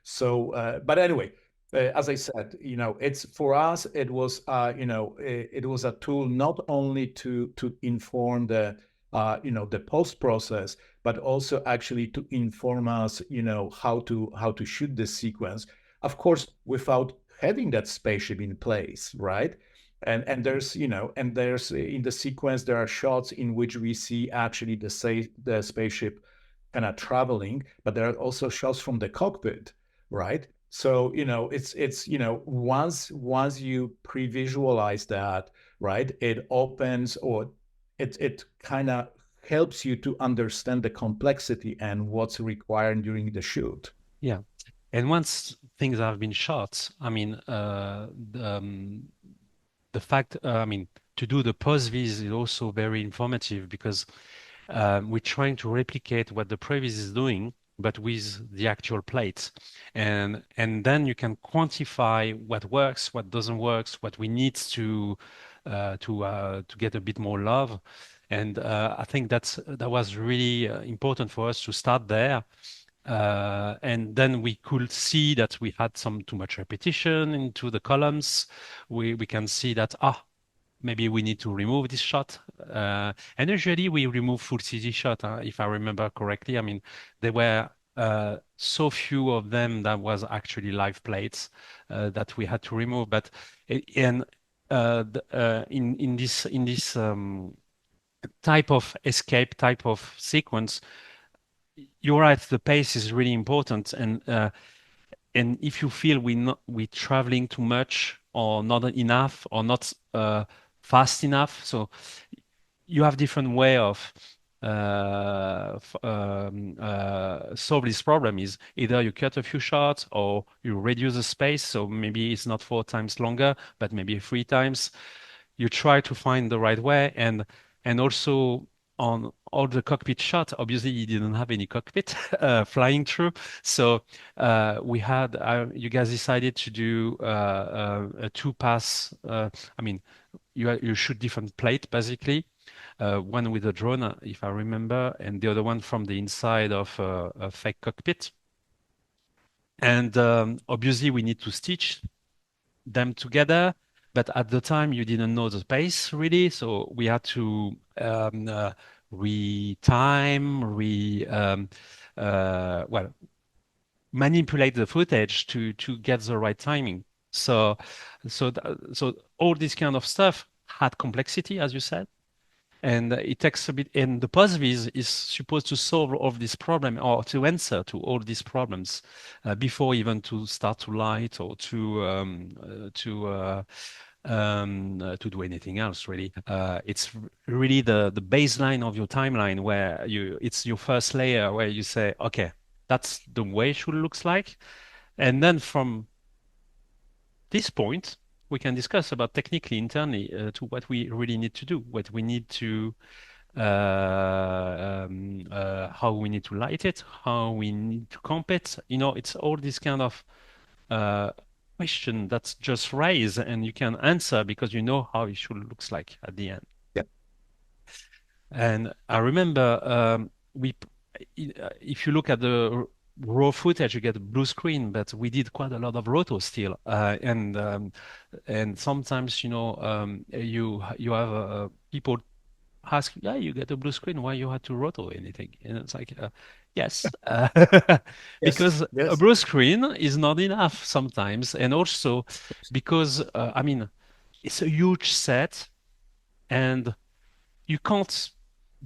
So, but anyway, as I said, it's for us. It was, it was a tool not only to inform the post process, but also actually to inform us, how to shoot this sequence. Of course, without having that spaceship in place, right? And there's in the sequence there are shots in which we see actually the spaceship kind of traveling, but there are also shots from the cockpit, right? So it's once you pre-visualize that, right, it opens, or it kind of helps you to understand the complexity and what's required during the shoot. Yeah. And once things have been shot, I mean, the fact, I mean, to do the post-vis is also very informative, because we're trying to replicate what the previs is doing, but with the actual plates. And then you can quantify what works, what doesn't work, what we need to get a bit more love. And I think that was really important for us to start there. And then we could see that we had some too much repetition into the columns. We can see that maybe we need to remove this shot. And usually we remove full CG shot, if I remember correctly. I mean, there were so few of them that was actually live plates that we had to remove. But in this type of escape, type of sequence, you're right. The pace is really important, and if you feel we traveling too much or not enough or not fast enough, so you have different way of solve this problem. Is either you cut a few shots or you reduce the space, so maybe it's not 4 times longer, but maybe 3 times. You try to find the right way, and also on all the cockpit shot, obviously you didn't have any cockpit flying through, so you guys decided to do a two-pass. I mean, you shoot different plate basically. One with a drone, if I remember, and the other one from the inside of a fake cockpit. And obviously, we need to stitch them together. But at the time, you didn't know the pace really, so we had to retime, well, manipulate the footage to get the right timing. So all this kind of stuff had complexity, as you said, and it takes a bit. And the positive is supposed to solve all this problem or to answer to all these problems before even to start to light or to do anything else really. It's really the baseline of your timeline where it's your first layer where you say, okay, that's the way it should looks like. And then from this point, we can discuss about technically internally to what we really need to do, what we need to, how we need to light it, how we need to comp it. It's all this kind of uh, question that's just raised and you can answer because you know how it should looks like at the end. Yeah. And I remember if you look at the raw footage, you get a blue screen, but we did quite a lot of roto still, and sometimes you have people ask, yeah, you get a blue screen, why you had to roto anything? And it's like, yes, Yes. because a Yes. blue screen is not enough sometimes, and also because I mean, it's a huge set, and you can't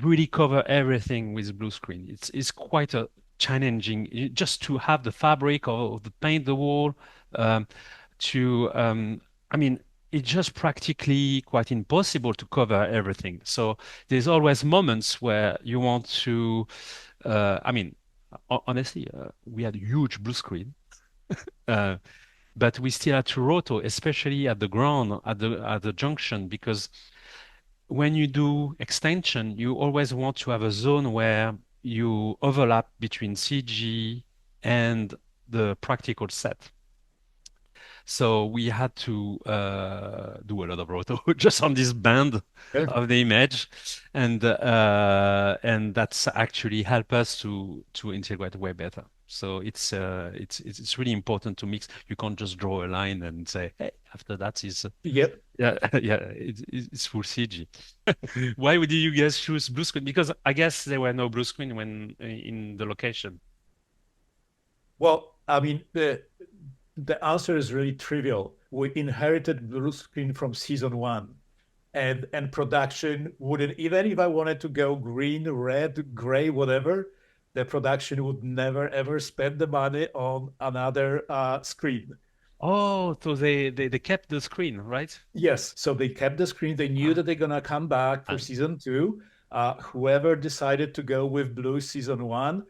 really cover everything with blue screen. It's quite a challenging just to have the fabric or the paint the wall um, to I mean it's just practically quite impossible to cover everything. So there's always moments where you want to I mean honestly we had a huge blue screen uh, but we still had to roto, especially at the ground at the junction, because when you do extension, you always want to have a zone where you overlap between CG and the practical set. So we had to do a lot of roto just on this band Yeah. of the image, and that's actually help us to integrate way better. So it's really important to mix. You can't just draw a line and say, hey, after that is Yep. yeah, yeah, it's full CG. Why did you guys choose blue screen? Because I guess there were no blue screen when in the location. Well, I mean, the answer is really trivial. We inherited blue screen from season one, and production wouldn't, even if I wanted to go green, red, gray, whatever, the production would never ever spend the money on another screen. Oh, so they kept the screen, right? Yes, so they kept the screen. They knew Ah, that they're gonna come back for ah, season two. Whoever decided to go with blue season one,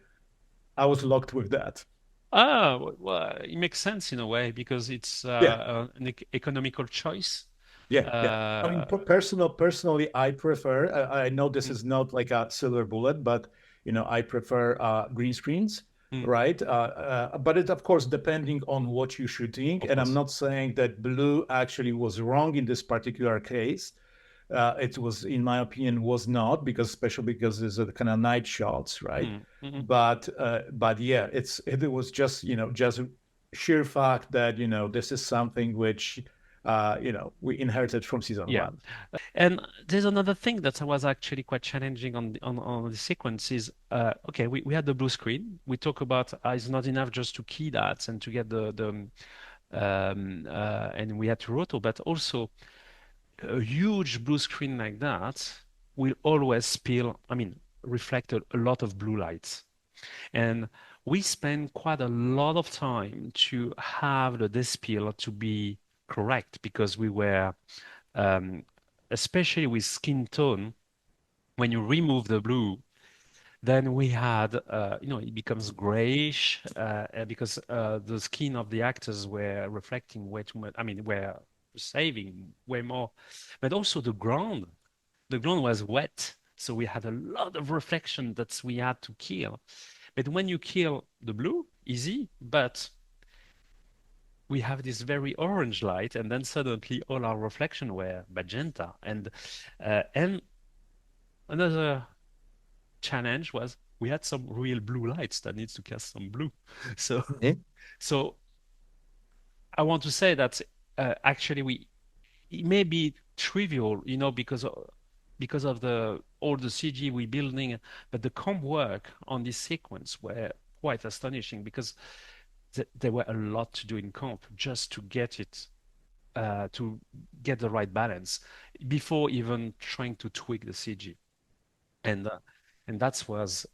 I was locked with that. well, it makes sense in a way because it's Yeah. an economical choice. Yeah, yeah. I mean, Uh, personally, I prefer. I know this mm, is not like a silver bullet, but I prefer green screens. right? But it, of course, depending on what you're shooting. Of And I'm course. not saying that blue actually was wrong in this particular case. It was, in my opinion, was not, because especially because there's a kind of night shots, right? But yeah, it was just, just sheer fact that, this is something which, we inherited from season Yeah. one. And there's another thing that was actually quite challenging on the sequence is okay, we had the blue screen. We talk about it's not enough just to key that and to get the and we had to roto, but also a huge blue screen like that will always spill, I mean, reflect a lot of blue lights. And we spend quite a lot of time to have the dispill to be correct because we were, um, especially with skin tone, when you remove the blue, then we had, it becomes grayish because the skin of the actors were reflecting way too much. I mean, were saving way more, but also the ground was wet. So we had a lot of reflection that we had to kill. But when you kill the blue, easy, but we have this very orange light, and then suddenly all our reflection were magenta. And another challenge was we had some real blue lights that needs to cast some blue. So so I want to say that actually we it may be trivial, because of the all the CG we building, but the comp work on this sequence were quite astonishing because there were a lot to do in comp just to get it to get the right balance before even trying to tweak the CG. And and that was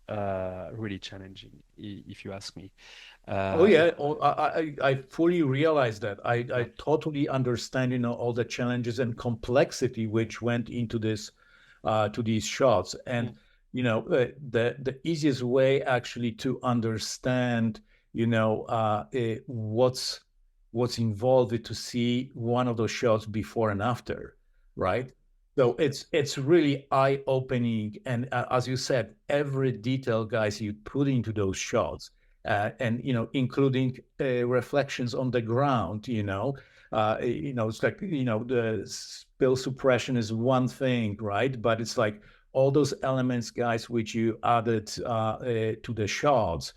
really challenging, if you ask me. Oh Uh, yeah, I fully realize that. I yeah. totally understand, all the challenges and complexity which went into this, to these shots. And Mm. the easiest way actually to understand, what's involved is to see one of those shots before and after, right? So it's really eye-opening, and as you said, every detail, guys, you put into those shots, and including reflections on the ground. It's like, the spill suppression is one thing, right? But it's like all those elements, guys, which you added to the shots,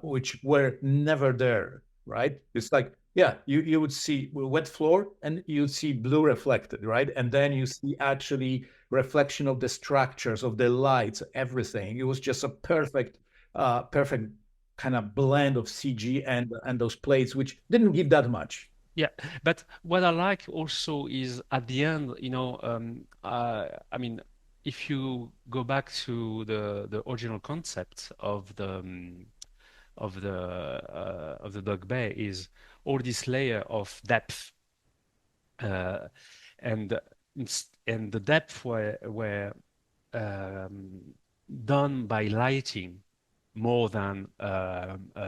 which were never there, right? It's like, yeah, you would see wet floor and you'd see blue reflected, right? And then you see actually reflection of the structures, of the lights, everything. It was just a perfect kind of blend of CG and those plates, which didn't give that much. Yeah, but what I like also is at the end, I mean, if you go back to the original concept of the dog bay, is all this layer of depth, uh, and and the depth were um, done by lighting more than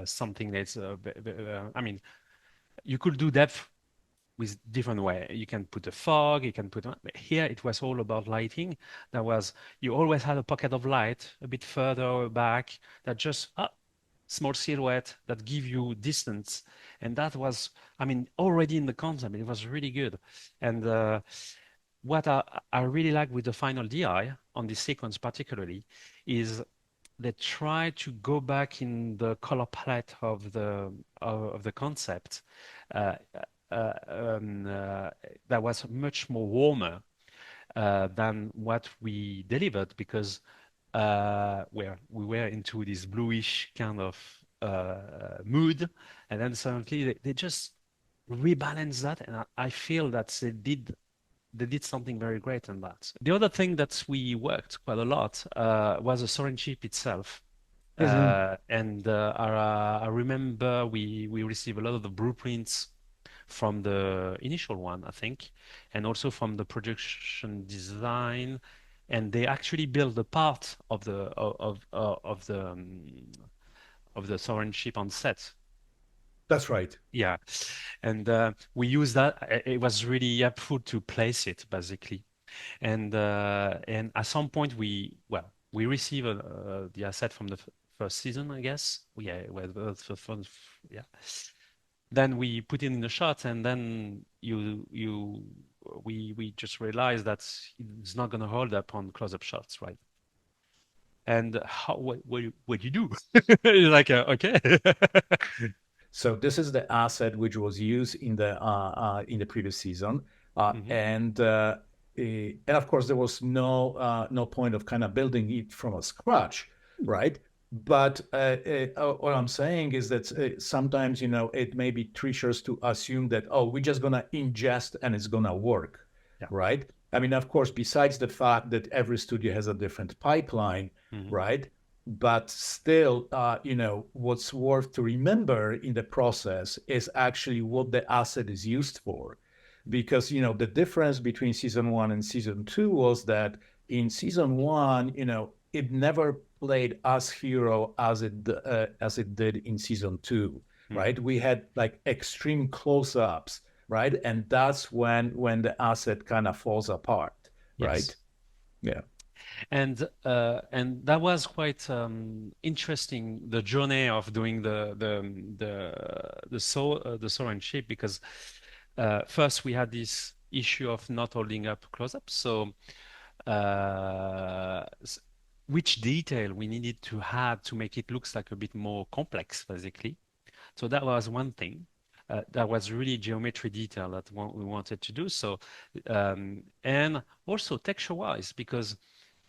something that's I mean, you could do depth with different way. You can put a fog, you can put, but here it was all about lighting. There was, you always had a pocket of light a bit further back that just small silhouette that give you distance. And that was, I mean, already in the concept, it was really good. And what I really like with the final DI on this sequence particularly is they try to go back in the color palette of the concept uh, that was much more warmer than what we delivered because where we were into this bluish kind of mood, and then suddenly they just rebalance that, and I feel that they did something very great in that. The other thing that we worked quite a lot was the soaring ship itself. And I remember we received a lot of the blueprints from the initial one, I think, and also from the production design. And they actually built a part of the sovereign ship on set. That's right. Yeah, and we used that. It was really helpful to place it basically. And at some point we received the asset first season, I guess. Yeah, yeah. Then we put it in the shot, and then we just realized that it's not going to hold up on close-up shots, right? And what you do? You're like, okay. So this is the asset which was used in the previous season, and of course there was no point of kind of building it from a scratch, right? But what I'm saying is that sometimes it may be treacherous to assume that we're just gonna ingest and it's gonna work, right? I mean, of course, besides the fact that every studio has a different pipeline, right? But still, what's worth to remember in the process is actually what the asset is used for. Because, the difference between season 1 and season 2 was that in season 1, it never played as hero as it did in season 2, right? We had like extreme close-ups, right? And that's when the asset kind of falls apart, right? Yeah. And that was quite interesting, the journey of doing the soul and shape, because first we had this issue of not holding up close-up. So which detail we needed to add to make it looks like a bit more complex, basically. So that was one thing. That was really geometry detail that we wanted to do. So and also texture-wise, because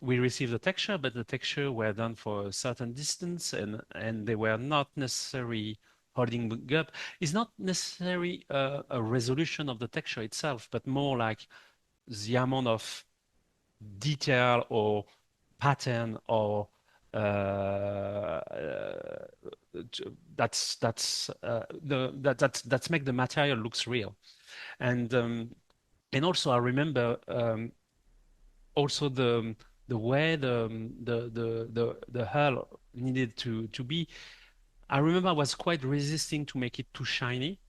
we received the texture, but the texture were done for a certain distance, and they were not necessarily holding up. It's not necessarily a resolution of the texture itself, but more like the amount of detail or pattern or that's make the material looks real. And also I remember also the way the hull needed to be. I remember I was quite resisting to make it too shiny,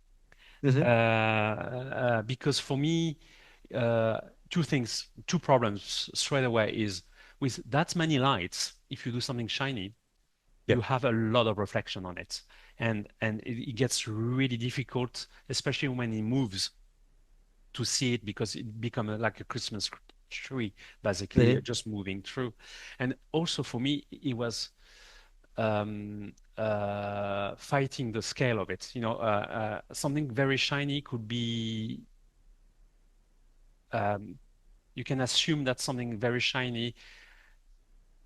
because for me, two problems straight away is with that many lights. If you do something shiny, you have a lot of reflection on it, and it gets really difficult, especially when it moves, to see it, because it becomes like a Christmas tree, basically, just moving through. And also for me, it was fighting the scale of it. Something very shiny could be. You can assume that something very shiny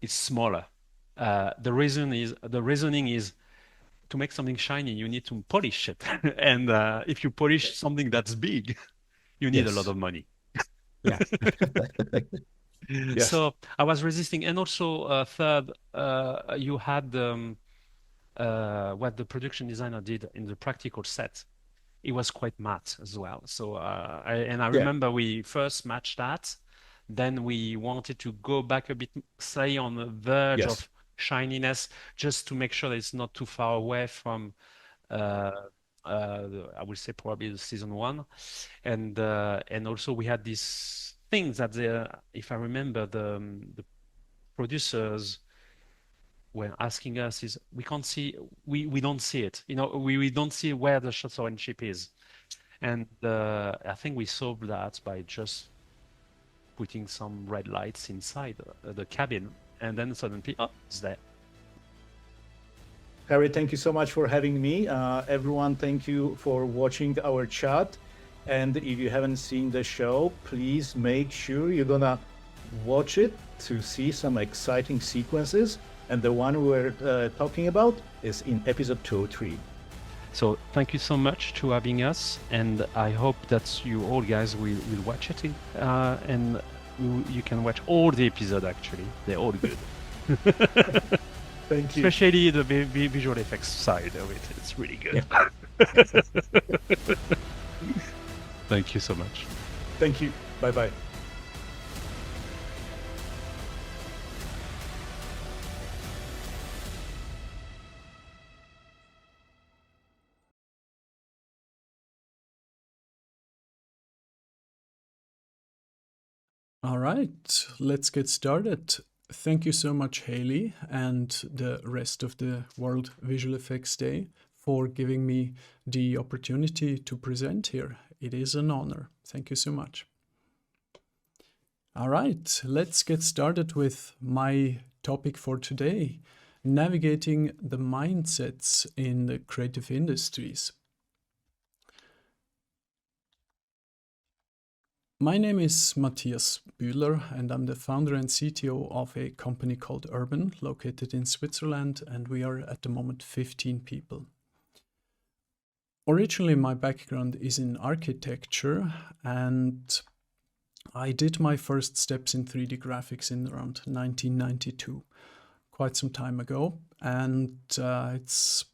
is smaller. The reasoning is to make something shiny, you need to polish it, and if you polish something that's big, you need a lot of money. Yeah. Yes. So I was resisting, and also third, you had what the production designer did in the practical set. It was quite matte as well. So I remember we first matched that, then we wanted to go back a bit, say on the verge of shininess, just to make sure that it's not too far away from I would say probably the season 1, and also we had these things that if I remember, the producers were asking us is we can't see, we don't see it, we don't see where the shuttle and ship is, and I think we solved that by just putting some red lights inside the cabin, and then suddenly it's there. Harry, thank you so much for having me. Everyone, thank you for watching our chat. And if you haven't seen the show, please make sure you're gonna watch it to see some exciting sequences. And the one we're talking about is in episode 203. So thank you so much to having us, and I hope that you all guys will watch it, and you can watch all the episodes. Actually, they're all good. Thank you. Especially the visual effects side of it. It's really good. Thank you so much. Thank you. Bye-bye. All right, let's get started. Thank you so much, Haley, and the rest of the World Visual Effects Day for giving me the opportunity to present here. It is an honor. Thank you so much. All right, let's get started with my topic for today, navigating the mindsets in the creative industries. My name is Matthias Bühler, and I'm the founder and CTO of a company called Urban, located in Switzerland, and we are at the moment 15 people. Originally, my background is in architecture, and I did my first steps in 3D graphics in around 1992, quite some time ago, and it's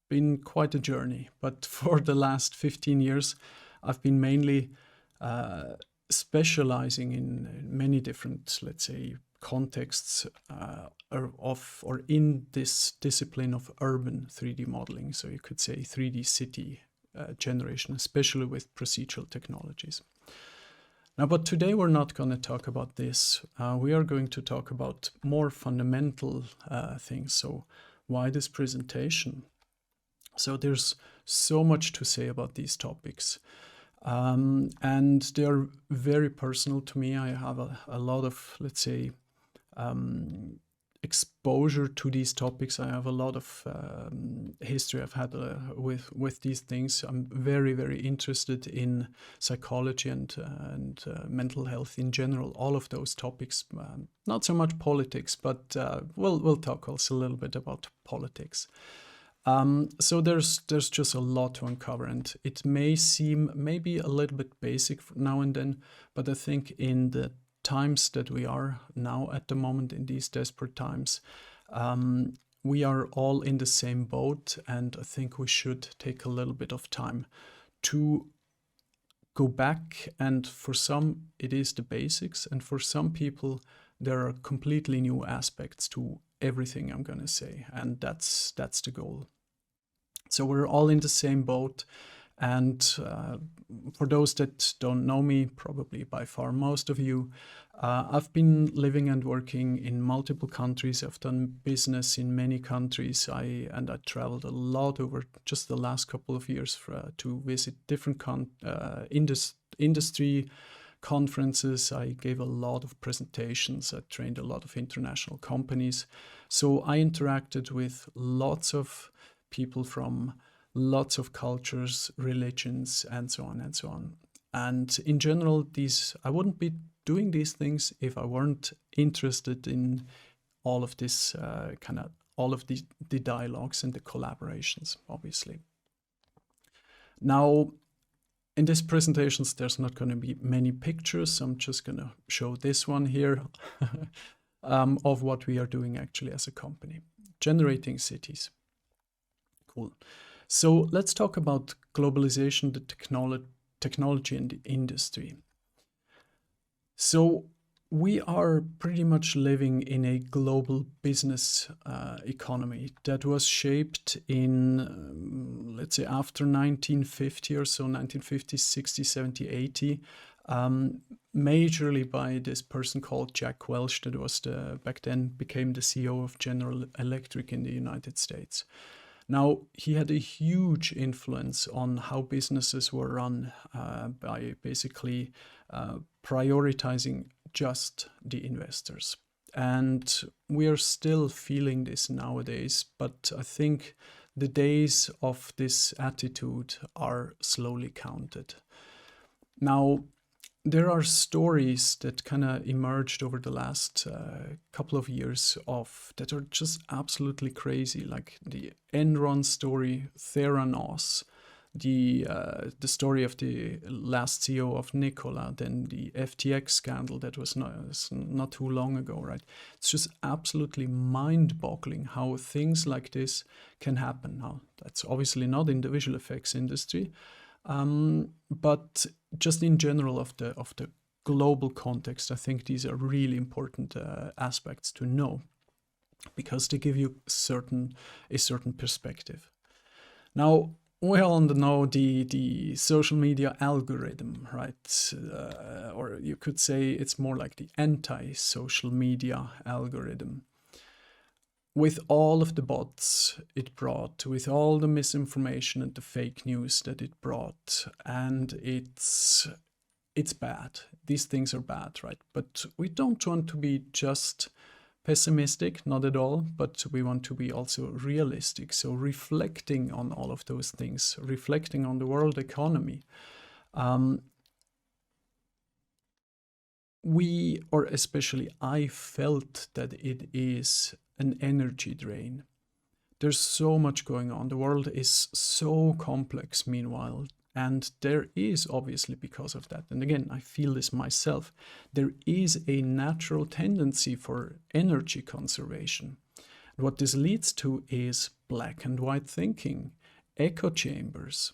been quite a journey. But for the last 15 years, I've been mainly specializing in many different, let's say, contexts or in this discipline of urban 3D modeling. So you could say 3D city generation, especially with procedural technologies. Now, but today we're not going to talk about this. We are going to talk about more fundamental things. So why this presentation? So there's so much to say about these topics. And they are very personal to me. I have a lot of, let's say, exposure to these topics. I have a lot of history I've had with these things. I'm very, very interested in psychology and mental health in general. All of those topics, not so much politics, but we'll talk also a little bit about politics. So there's just a lot to uncover, and it may seem maybe a little bit basic now and then, but I think in the times that we are now at the moment, in these desperate times, we are all in the same boat, and I think we should take a little bit of time to go back, and for some it is the basics, and for some people there are completely new aspects to everything I'm going to say, and that's the goal. So we're all in the same boat, and for those that don't know me, probably by far most of you, I've been living and working in multiple countries. I've done business in many countries. I traveled a lot over just the last couple of years to visit different industry conferences. I gave a lot of presentations. I trained a lot of international companies. So I interacted with lots of people from lots of cultures, religions, and so on and so on. And in general, I wouldn't be doing these things if I weren't interested in all of this all of the dialogues and the collaborations, obviously. Now, in these presentations, there's not going to be many pictures. I'm just going to show this one here of what we are doing actually as a company, generating cities. Cool. So let's talk about globalization, the technology and the industry. So we are pretty much living in a global business economy that was shaped in, let's say, after 1950 or so, 1950, 60, 70, 80, majorly by this person called Jack Welch, that was back then became the CEO of General Electric in the United States. Now, he had a huge influence on how businesses were run by basically prioritizing just the investors. And we are still feeling this nowadays, but I think the days of this attitude are slowly counted. Now, there are stories that kind of emerged over the last couple of years that are just absolutely crazy, like the Enron story, Theranos, the story of the last CEO of Nikola, then the FTX scandal that was not too long ago, right? It's just absolutely mind-boggling how things like this can happen. Now, that's obviously not in the visual effects industry, but just in general of the global context, I think these are really important aspects to know, because they give you a certain perspective. Now, we all know the social media algorithm, right? Or you could say it's more like the anti-social media algorithm. With all of the bots it brought, with all the misinformation and the fake news that it brought, and it's bad. These things are bad, right? But we don't want to be just pessimistic, not at all, but we want to be also realistic. So reflecting on all of those things, reflecting on the world economy. Or especially I felt that it is an energy drain. There's so much going on. The world is so complex meanwhile. And there is obviously, because of that, and again, I feel this myself, there is a natural tendency for energy conservation. What this leads to is black and white thinking, echo chambers.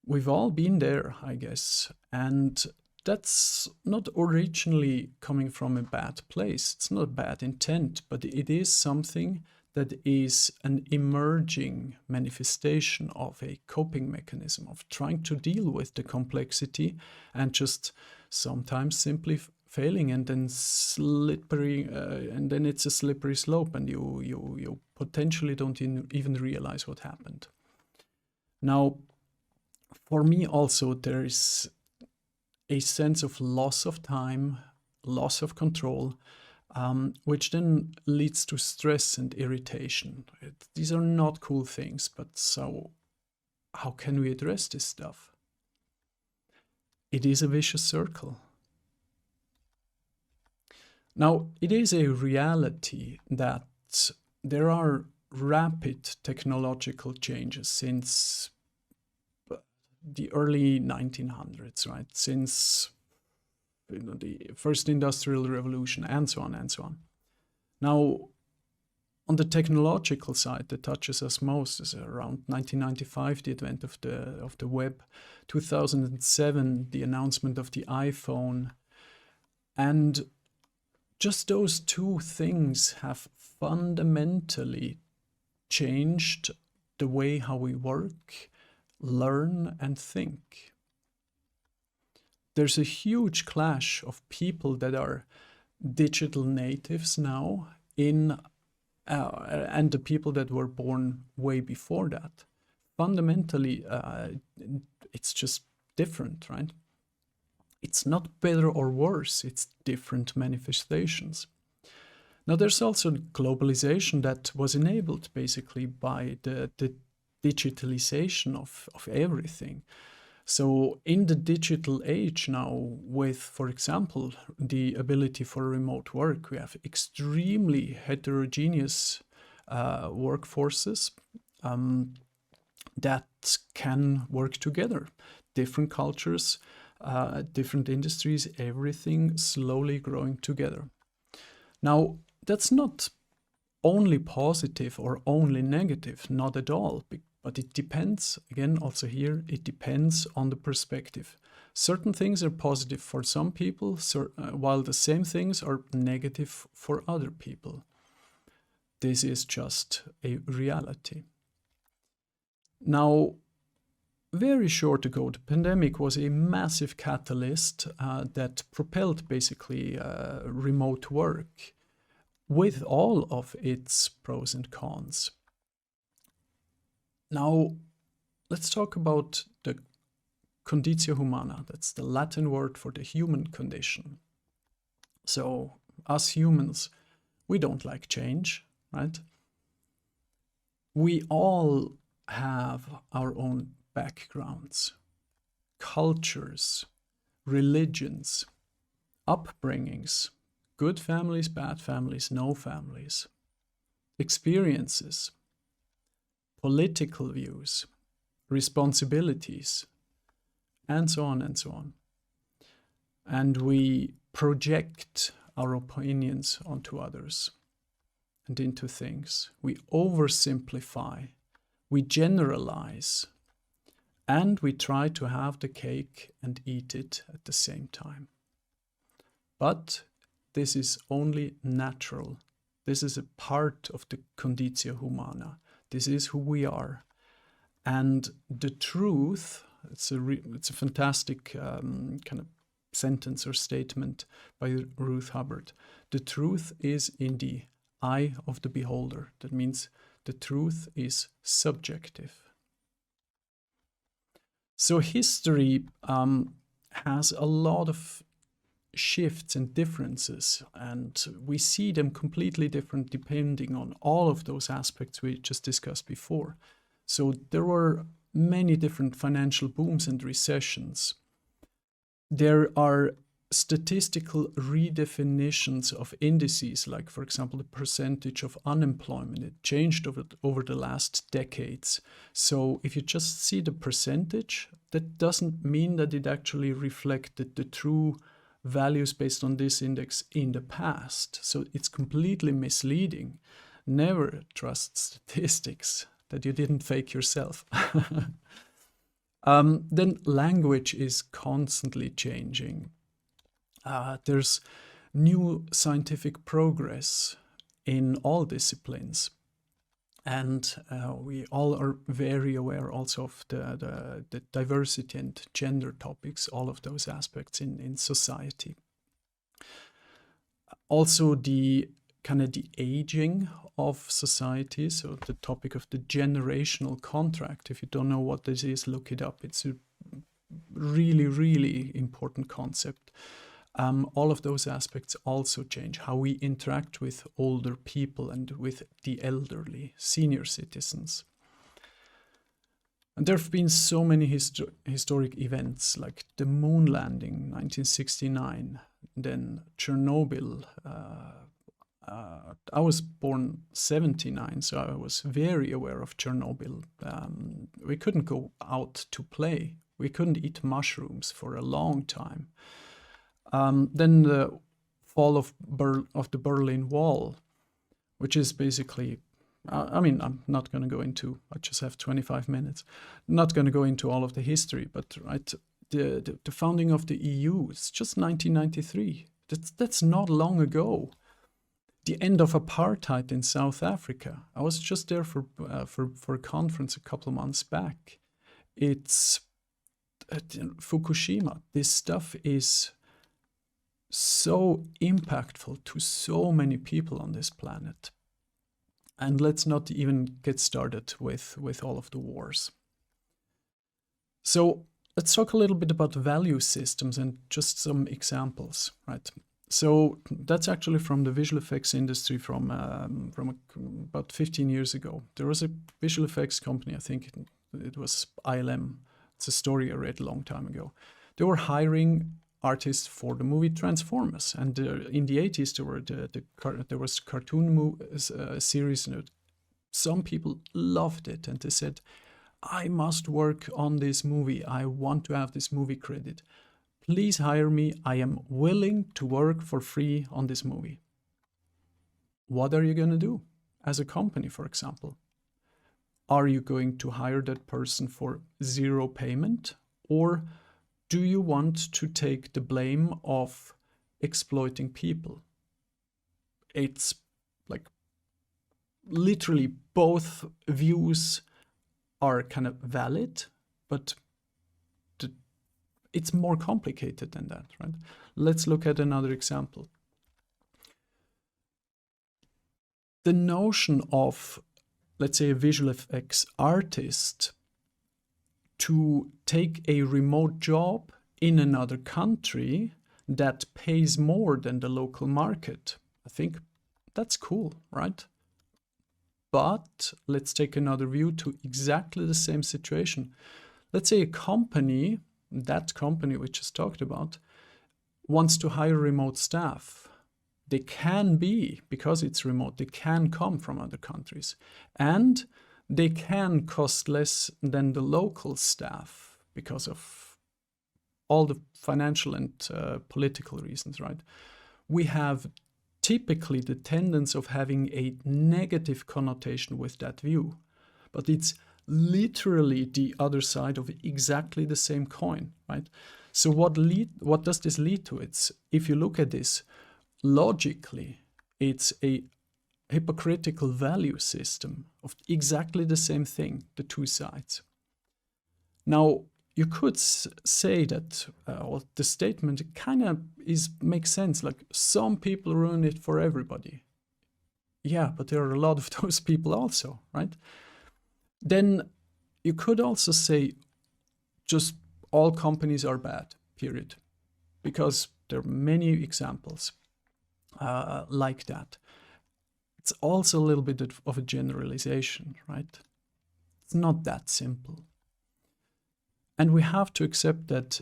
We've all been there, I guess, and that's not originally coming from a bad place. It's not a bad intent, but it is something that is an emerging manifestation of a coping mechanism of trying to deal with the complexity and just sometimes simply failing, and then slippery, and then it's a slippery slope, and you potentially don't even realize what happened. Now, for me also, there is a sense of loss of time, loss of control, which then leads to stress and irritation. These are not cool things, but so how can we address this stuff? It is a vicious circle. Now, it is a reality that there are rapid technological changes since the early 1900s, right? Since the first industrial revolution, and so on and so on. Now, on the technological side that touches us most is around 1995, the advent of the web, 2007, the announcement of the iPhone, and just those two things have fundamentally changed the way how we work, learn, and think. There's a huge clash of people that are digital natives now and the people that were born way before that. Fundamentally, it's just different, right? It's not better or worse, it's different manifestations. Now, there's also globalization that was enabled basically by the digitalization of everything. So in the digital age now, with, for example, the ability for remote work, we have extremely heterogeneous workforces that can work together. Different cultures, different industries, everything slowly growing together. Now, that's not only positive or only negative, not at all. But it depends, again, also here, it depends on the perspective. Certain things are positive for some people, while the same things are negative for other people. This is just a reality. Now, very short ago, the pandemic was a massive catalyst that propelled basically remote work with all of its pros and cons. Now, let's talk about the conditio humana. That's the Latin word for the human condition. So, us humans, we don't like change, right? We all have our own backgrounds, cultures, religions, upbringings, good families, bad families, no families, experiences, political views, responsibilities, and so on and so on. And we project our opinions onto others and into things. We oversimplify, we generalize, and we try to have the cake and eat it at the same time. But this is only natural. This is a part of the conditio humana. This is who we are. And the truth, it's a fantastic kind of sentence or statement by Ruth Hubbard. The truth is in the eye of the beholder. That means the truth is subjective. So history has a lot of shifts and differences, and we see them completely different depending on all of those aspects we just discussed before. So there were many different financial booms and recessions. There are statistical redefinitions of indices, like, for example, the percentage of unemployment. It changed over the last decades. So if you just see the percentage, that doesn't mean that it actually reflected the true values based on this index in the past. So it's completely misleading. Never trust statistics that you didn't fake yourself. Then language is constantly changing. There's new scientific progress in all disciplines. And we all are very aware also of the diversity and gender topics, all of those aspects in society. Also the aging of society, so the topic of the generational contract. If you don't know what this is, look it up. It's a really, really important concept. All of those aspects also change how we interact with older people and with the elderly, senior citizens. And there have been so many historic events, like the moon landing, 1969, then Chernobyl. I was born 79, so I was very aware of Chernobyl. We couldn't go out to play. We couldn't eat mushrooms for a long time. Then the fall of the Berlin Wall, which is basically, I'm not going to go into, I just have 25 minutes, not going to go into all of the history, but right, the founding of the EU, it's just 1993. That's not long ago. The end of apartheid in South Africa. I was just there for a conference a couple of months back. It's Fukushima. This stuff is so impactful to so many people on this planet. And let's not even get started with all of the wars. So let's talk a little bit about value systems and just some examples, right? So that's actually from the visual effects industry from about 15 years ago. There was a visual effects company, I think it was ILM. It's a story I read a long time ago. They were hiring artists for the movie Transformers, and in the 80s there was cartoon series, and some people loved it, and they said, I must work on this movie. I want to have this movie credit. Please hire me. I am willing to work for free on this movie. What are you going to do as a company, for example? Are you going to hire that person for zero payment? Or do you want to take the blame of exploiting people? It's like literally both views are kind of valid, but it's more complicated than that, right? Let's look at another example. The notion of, let's say, a visual effects artist to take a remote job in another country that pays more than the local market, I think that's cool, right? But let's take another view to exactly the same situation. Let's say a company, that company we just talked about, wants to hire remote staff. They can be, because it's remote, they can come from other countries. And they can cost less than the local staff because of all the financial and political reasons, right? We have typically the tendency of having a negative connotation with that view, but it's literally the other side of exactly the same coin, right? So what does this lead to? It's, if you look at this logically, it's a hypocritical value system of exactly the same thing, the two sides. Now, you could say that, or the statement kind of makes sense. Like, some people ruin it for everybody. Yeah, but there are a lot of those people also, right? Then you could also say just all companies are bad, period. Because there are many examples like that. It's also a little bit of a generalization, right? It's not that simple. And we have to accept that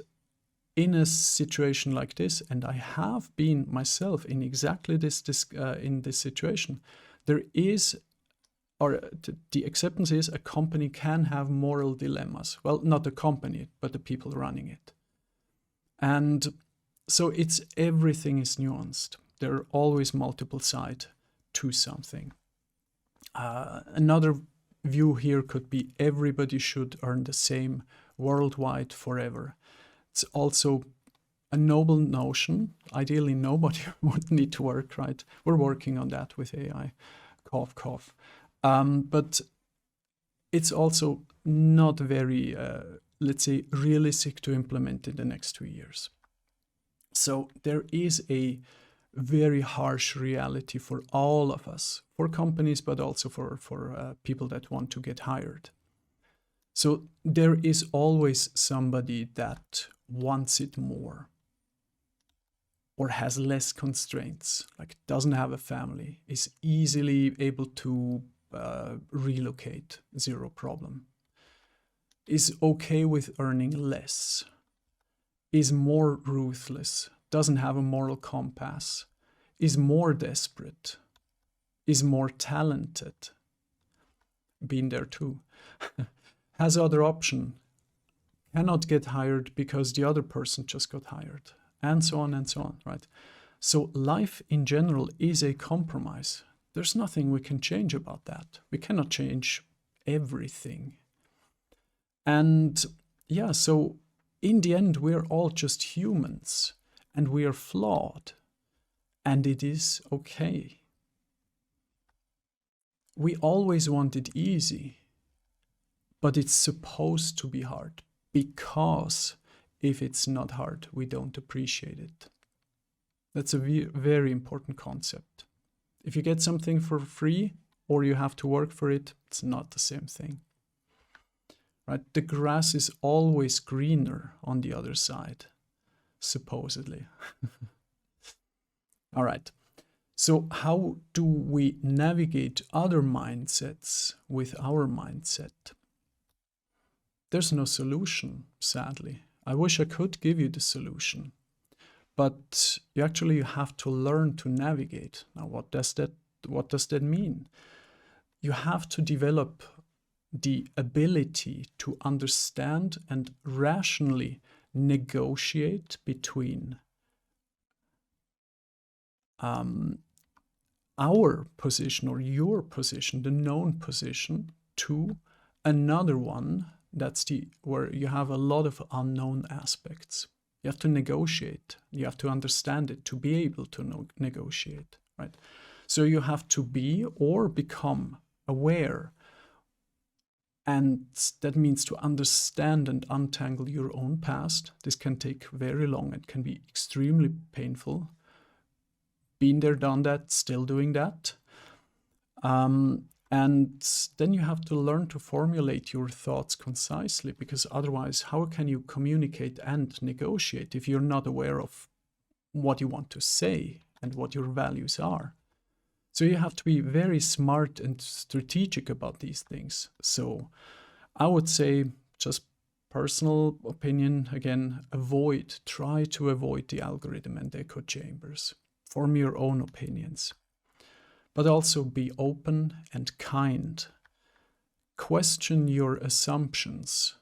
in a situation like this, and I have been myself in exactly this in this situation, there is, or the acceptance is, a company can have moral dilemmas. Well, not the company, but the people running it. And so everything is nuanced. There are always multiple sides to something. Another view here could be everybody should earn the same worldwide forever. It's also a noble notion. Ideally, nobody would need to work, right? We're working on that with AI. Cough, cough. But it's also not very, let's say, realistic to implement in the next 2 years. So there is a very harsh reality for all of us, for companies, but also for people that want to get hired. So there is always somebody that wants it more, or has less constraints, like doesn't have a family, is easily able to relocate, zero problem, is okay with earning less, is more ruthless, doesn't have a moral compass, is more desperate, is more talented, been there too, has other option, cannot get hired because the other person just got hired, and so on, right? So life in general is a compromise. There's nothing we can change about that. We cannot change everything. And yeah, so in the end, we're all just humans, and we are flawed, and it is okay. We always want it easy, but it's supposed to be hard, because if it's not hard, we don't appreciate it. That's a very important concept. If you get something for free or you have to work for it, it's not the same thing. Right? The grass is always greener on the other side, supposedly. All right. So how do we navigate other mindsets with our mindset? There's no solution, sadly. I wish I could give you the solution, but you actually have to learn to navigate. Now, what does that mean? You have to develop the ability to understand and rationally negotiate between our position or your position, the known position, to another one that's where you have a lot of unknown aspects. You have to negotiate. You have to understand it to be able to negotiate, right? So you have to be or become aware. And that means to understand and untangle your own past. This can take very long. It can be extremely painful. Been there, done that, still doing that. And then you have to learn to formulate your thoughts concisely, because otherwise, how can you communicate and negotiate if you're not aware of what you want to say and what your values are? So you have to be very smart and strategic about these things. So I would say, just personal opinion, again, try to avoid the algorithm and echo chambers. Form your own opinions. But also be open and kind. Question your assumptions.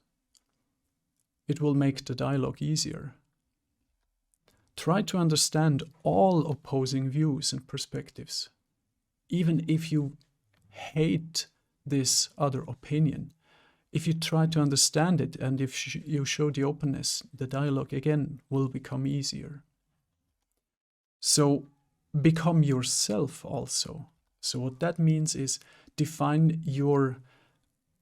It will make the dialogue easier. Try to understand all opposing views and perspectives. Even if you hate this other opinion, if you try to understand it and if you show the openness, the dialogue again will become easier. So become yourself also. So what that means is define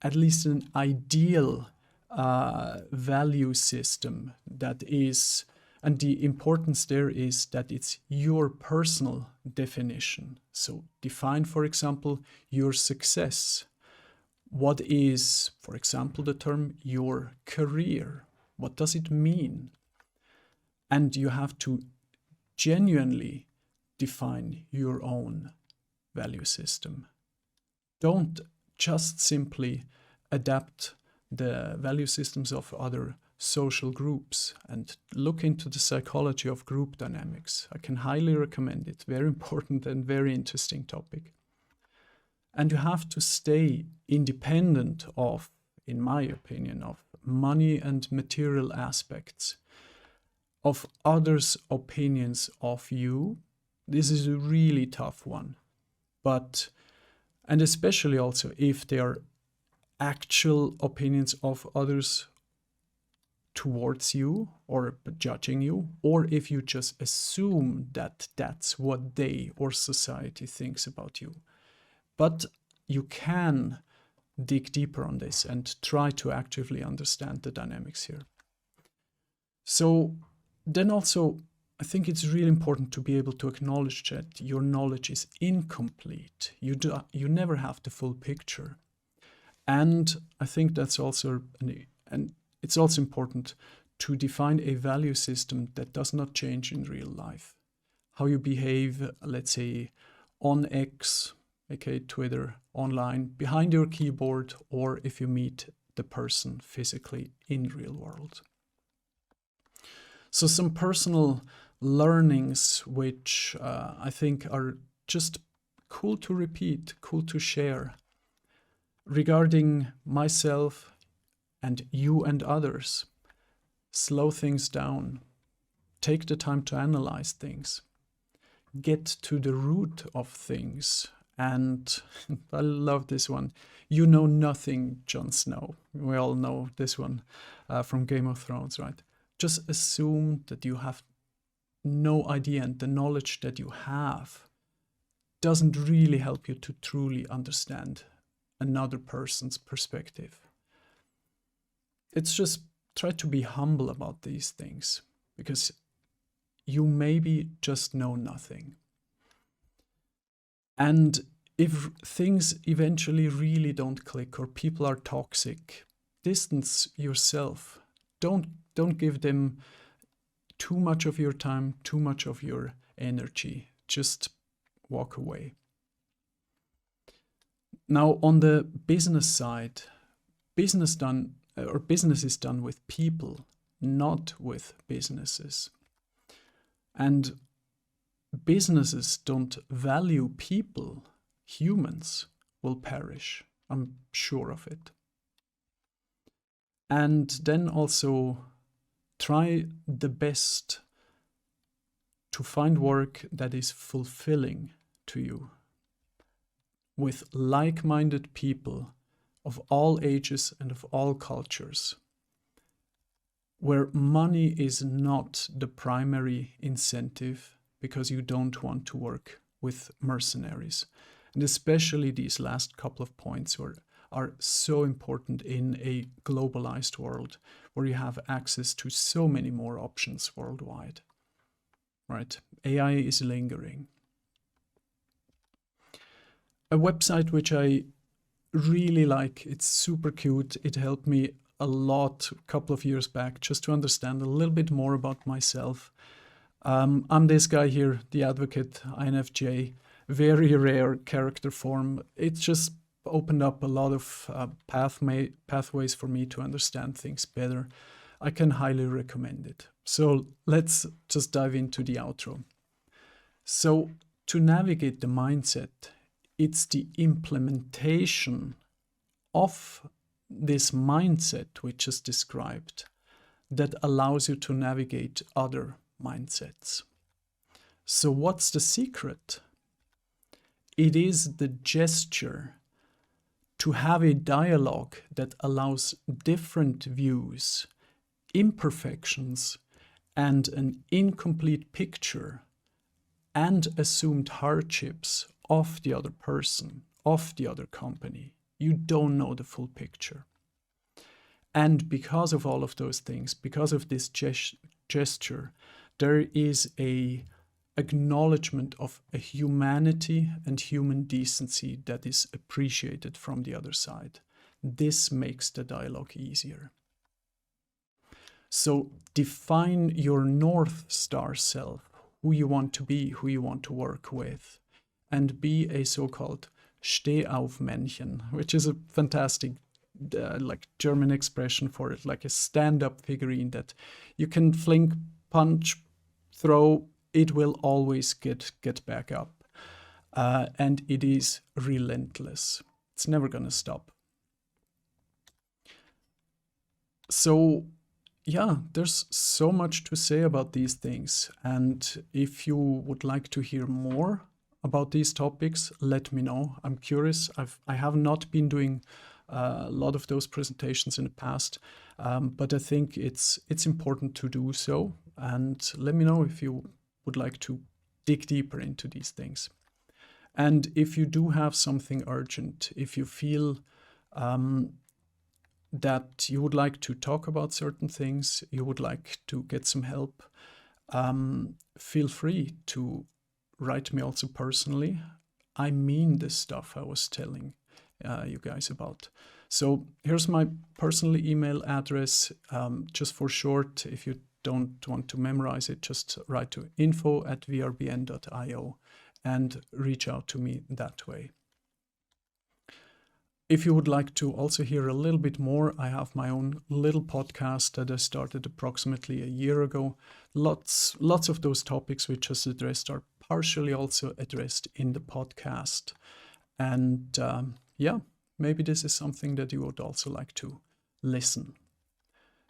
at least an ideal value system that is, and the importance there is that it's your personal definition. So define, for example, your success. What is, for example, the term your career? What does it mean? And you have to genuinely define your own value system. Don't just simply adapt the value systems of other social groups and look into the psychology of group dynamics. I can highly recommend it. Very important and very interesting topic. And you have to stay independent of, in my opinion, of money and material aspects, of others' opinions of you. This is a really tough one. But, and especially also if they are actual opinions of others towards you or judging you, or if you just assume that that's what they or society thinks about you. But you can dig deeper on this and try to actively understand the dynamics here. So then also, I think it's really important to be able to acknowledge that your knowledge is incomplete. You never have the full picture. And I think that's also, and it's also important to define a value system that does not change in real life. How you behave, let's say, on X, aka Twitter, online, behind your keyboard, or if you meet the person physically in real world. So some personal learnings which I think are just cool to repeat, cool to share regarding myself and you and others. Slow things down. Take the time to analyze things. Get to the root of things. And I love this one. You know nothing, Jon Snow. We all know this one from Game of Thrones, right? Just assume that you have no idea, and the knowledge that you have doesn't really help you to truly understand another person's perspective. It's just try to be humble about these things, because you maybe just know nothing. And if things eventually really don't click or people are toxic, distance yourself. Don't give them too much of your time, too much of your energy. Just walk away. Now, on the business side, business is done with people, not with businesses. And businesses don't value people, humans will perish. I'm sure of it. And then also try the best to find work that is fulfilling to you, with like-minded people of all ages and of all cultures, where money is not the primary incentive because you don't want to work with mercenaries. And especially these last couple of points are so important in a globalized world where you have access to so many more options worldwide, right? AI is lingering. A website which I really like, it's super cute. It helped me a lot a couple of years back just to understand a little bit more about myself. I'm this guy here, the advocate, INFJ, very rare character form. It just opened up a lot of pathways for me to understand things better. I can highly recommend it. So let's just dive into the outro. So to navigate the mindset, it's the implementation of this mindset we just described that allows you to navigate other mindsets. So what's the secret? It is the gesture to have a dialogue that allows different views, imperfections, and an incomplete picture and assumed hardships of the other person, of the other company. You don't know the full picture. And because of all of those things, because of this gesture, there is a acknowledgement of a humanity and human decency that is appreciated from the other side. This makes the dialogue easier. So define your North Star self, who you want to be, who you want to work with, and be a so-called Stehaufmännchen, which is a fantastic like German expression for it, like a stand-up figurine that you can fling, punch, throw, it will always get back up. And it is relentless. It's never gonna stop. So yeah, there's so much to say about these things. And if you would like to hear more about these topics, let me know. I'm curious. I have not been doing a lot of those presentations in the past, but I think it's important to do so. And let me know if you would like to dig deeper into these things. And if you do have something urgent, if you feel that you would like to talk about certain things, you would like to get some help, feel free to write me also personally. I mean the stuff I was telling you guys about. So here's my personal email address, just for short. If you don't want to memorize it, just write to info@vrbn.io and reach out to me that way. If you would like to also hear a little bit more, I have my own little podcast that I started approximately a year ago. Lots of those topics we just addressed are partially also addressed in the podcast. And yeah, maybe this is something that you would also like to listen.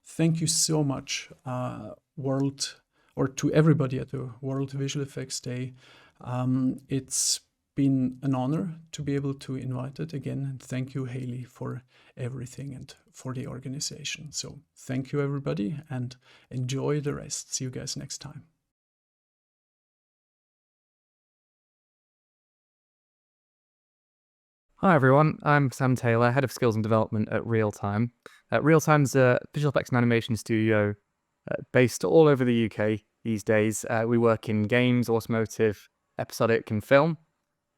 Thank you so much, to everybody at the World Visual Effects Day. It's been an honor to be able to invite it again. And thank you, Haley, for everything and for the organization. So thank you, everybody, and enjoy the rest. See you guys next time. Hi everyone, I'm Sam Taylor, Head of Skills and Development at Realtime. Realtime's a visual effects and animation studio based all over the UK these days. We work in games, automotive, episodic and film.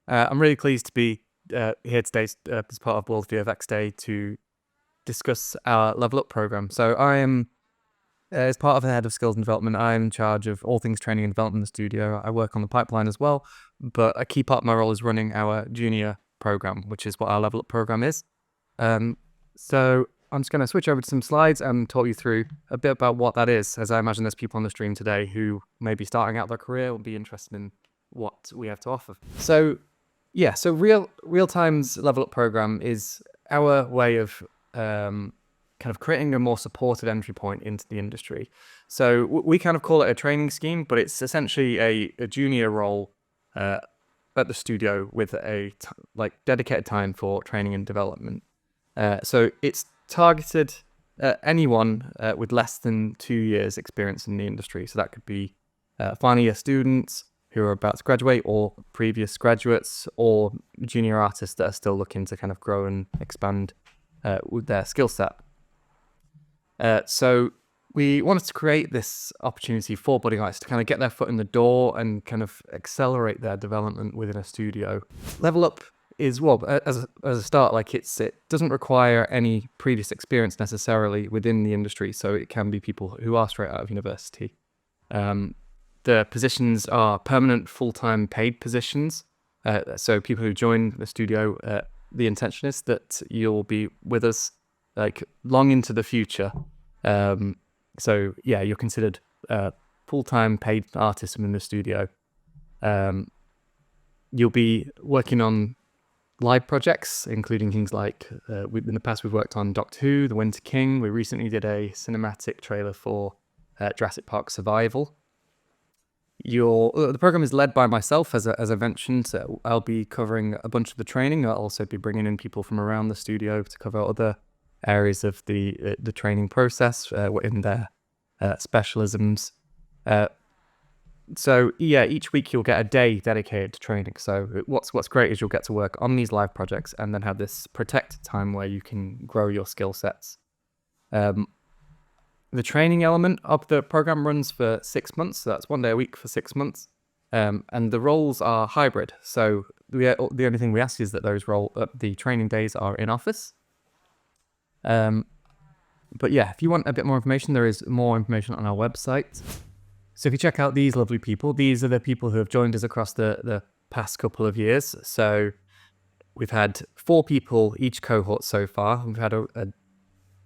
I'm really pleased to be here today as part of World VFX Day to discuss our Level Up program. So I am, as part of the Head of Skills and Development, I'm in charge of all things training and development in the studio. I work on the pipeline as well, but a key part of my role is running our junior program, which is what our Level Up program is. So I'm just going to switch over to some slides and talk you through a bit about what that is, as I imagine there's people on the stream today who may be starting out their career or be interested in what we have to offer. So yeah, so Realtime's Level Up program is our way of kind of creating a more supported entry point into the industry. So we kind of call it a training scheme, but it's essentially a junior role at the studio with a dedicated time for training and development. So it's targeted at anyone with less than 2 years experience in the industry. So that could be final year students who are about to graduate, or previous graduates, or junior artists that are still looking to kind of grow and expand with their skill set. So we wanted to create this opportunity for budding artists to kind of get their foot in the door and kind of accelerate their development within a studio. Level Up is, well, as a start, like it doesn't require any previous experience necessarily within the industry, so it can be people who are straight out of university. The positions are permanent, full-time paid positions. So people who join the studio, the intention is that you'll be with us like long into the future. So yeah, you're considered full-time paid artist in the studio. You'll be working on live projects, including things like, in the past we've worked on Doctor Who, The Winter King. We recently did a cinematic trailer for Jurassic Park Survival. The program is led by myself, as I mentioned. So I'll be covering a bunch of the training. I'll also be bringing in people from around the studio to cover other areas of the training process in their specialisms. So yeah, each week you'll get a day dedicated to training. So what's great is you'll get to work on these live projects and then have this protected time where you can grow your skill sets. Um, the training element of the program runs for 6 months, so that's 1 day a week for 6 months. And the roles are hybrid, so the only thing we ask is that the training days are in office. But yeah, if you want a bit more information, there is more information on our website. So if you check out these lovely people, these are the people who have joined us across the past couple of years. So we've had 4 people each cohort so far. We've had a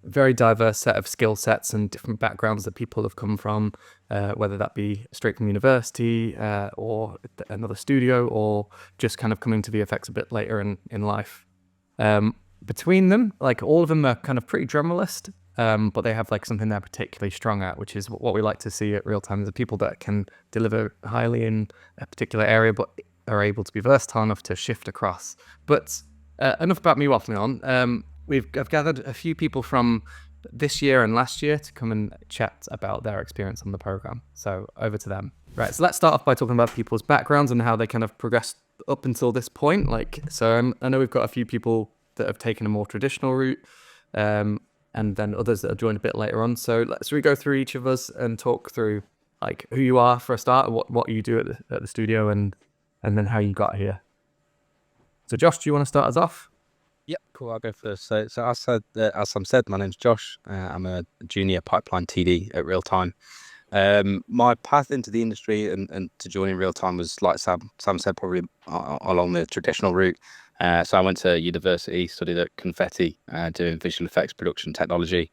very diverse set of skill sets and different backgrounds that people have come from, whether that be straight from university or another studio, or just kind of coming to VFX a bit later in life. Between them, like all of them are kind of pretty generalist, but they have like something they're particularly strong at, which is what we like to see at Real Time, the people that can deliver highly in a particular area, but are able to be versatile enough to shift across. But enough about me waffling on. I've gathered a few people from this year and last year to come and chat about their experience on the program. So over to them. Right, so let's start off by talking about people's backgrounds and how they kind of progressed up until this point. I know we've got a few people that have taken a more traditional route, and then others that have joined a bit later on. So let's go through each of us and talk through like who you are for a start, what you do at the studio, and then how you got here. So Josh, do you want to start us off? Yep, cool. I'll go first. So as Sam said, my name's Josh. I'm a junior pipeline TD at Real Time. My path into the industry and to joining Real Time was, like Sam said, probably along the traditional route. So I went to university, studied at Confetti, doing visual effects production technology,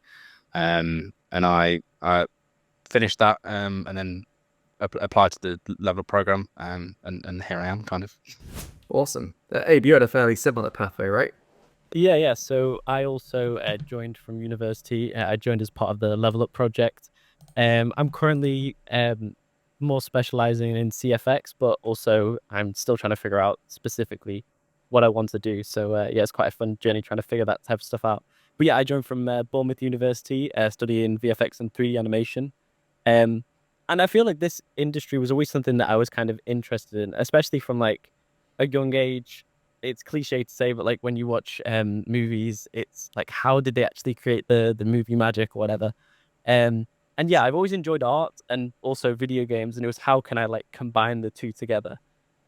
and I finished that, and then applied to the level program, and here I am, kind of. Awesome. Abe, you had a fairly similar pathway, right? Yeah. So I also joined from university. I joined as part of the Level Up project. I'm currently more specializing in CFX, but also I'm still trying to figure out specifically what I want to do. So yeah, it's quite a fun journey trying to figure that type of stuff out. But yeah, I joined from Bournemouth University, studying VFX and 3D animation. And I feel like this industry was always something that I was kind of interested in, especially from like a young age. It's cliche to say, but like when you watch movies, it's like, how did they actually create the movie magic or whatever? And yeah, I've always enjoyed art and also video games, and it was how can I like combine the two together?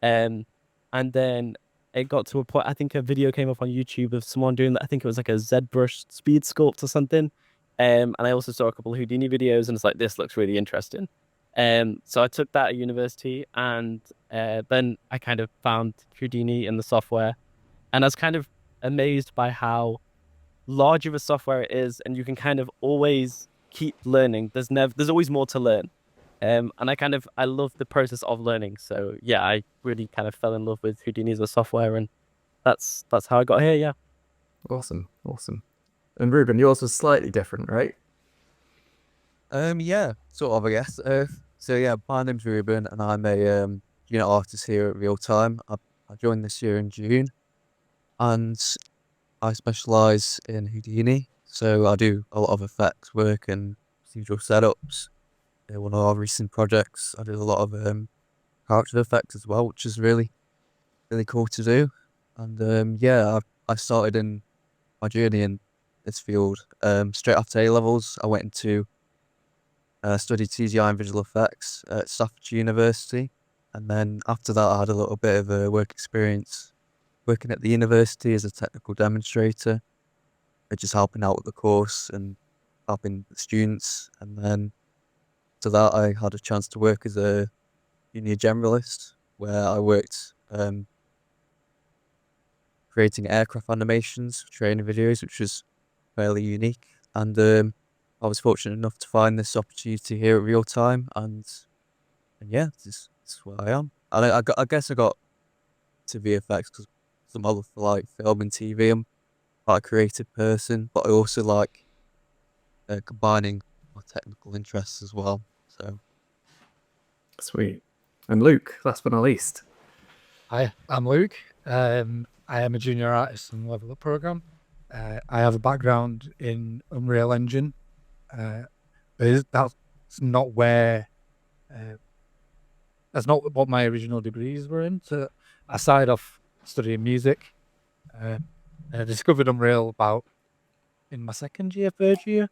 And then it got to a point, I think a video came up on YouTube of someone doing that. I think it was like a ZBrush speed sculpt or something. And I also saw a couple of Houdini videos, and it's like, this looks really interesting. So I took that at university, and then I kind of found Houdini in the software, and I was kind of amazed by how large of a software it is, and you can kind of always keep learning. There's always more to learn. And I love the process of learning. So yeah, I really kind of fell in love with Houdini as a software, and that's how I got here. Yeah. Awesome. And Ruben, yours was slightly different, right? Yeah, sort of, I guess. So yeah, my name's Ruben, and I'm a junior artist here at Real Time. I joined this year in June, and I specialize in Houdini. So I do a lot of effects work and procedural setups. One of our recent projects, I did a lot of character effects as well, which is really cool to do. And yeah, I started in my journey in this field straight after A levels. I went into studied CGI and visual effects at Staffordshire University, and then after that I had a little bit of a work experience working at the university as a technical demonstrator, just helping out with the course and helping the students. And then after that I had a chance to work as a junior generalist, where I worked creating aircraft animations, training videos, which was fairly unique. And I was fortunate enough to find this opportunity here at Real Time, and yeah, this is where I am. And I guess I got to VFX because some other like film and TV. I'm quite a creative person, but I also like combining my technical interests as well. So Sweet. And Luke, last but not least. Hi, I'm Luke. I am a junior artist in the Level Up program. I have a background in Unreal Engine. That's not where that's not what my original degrees were in. So I started off studying music. And I discovered Unreal about in my second year, third year.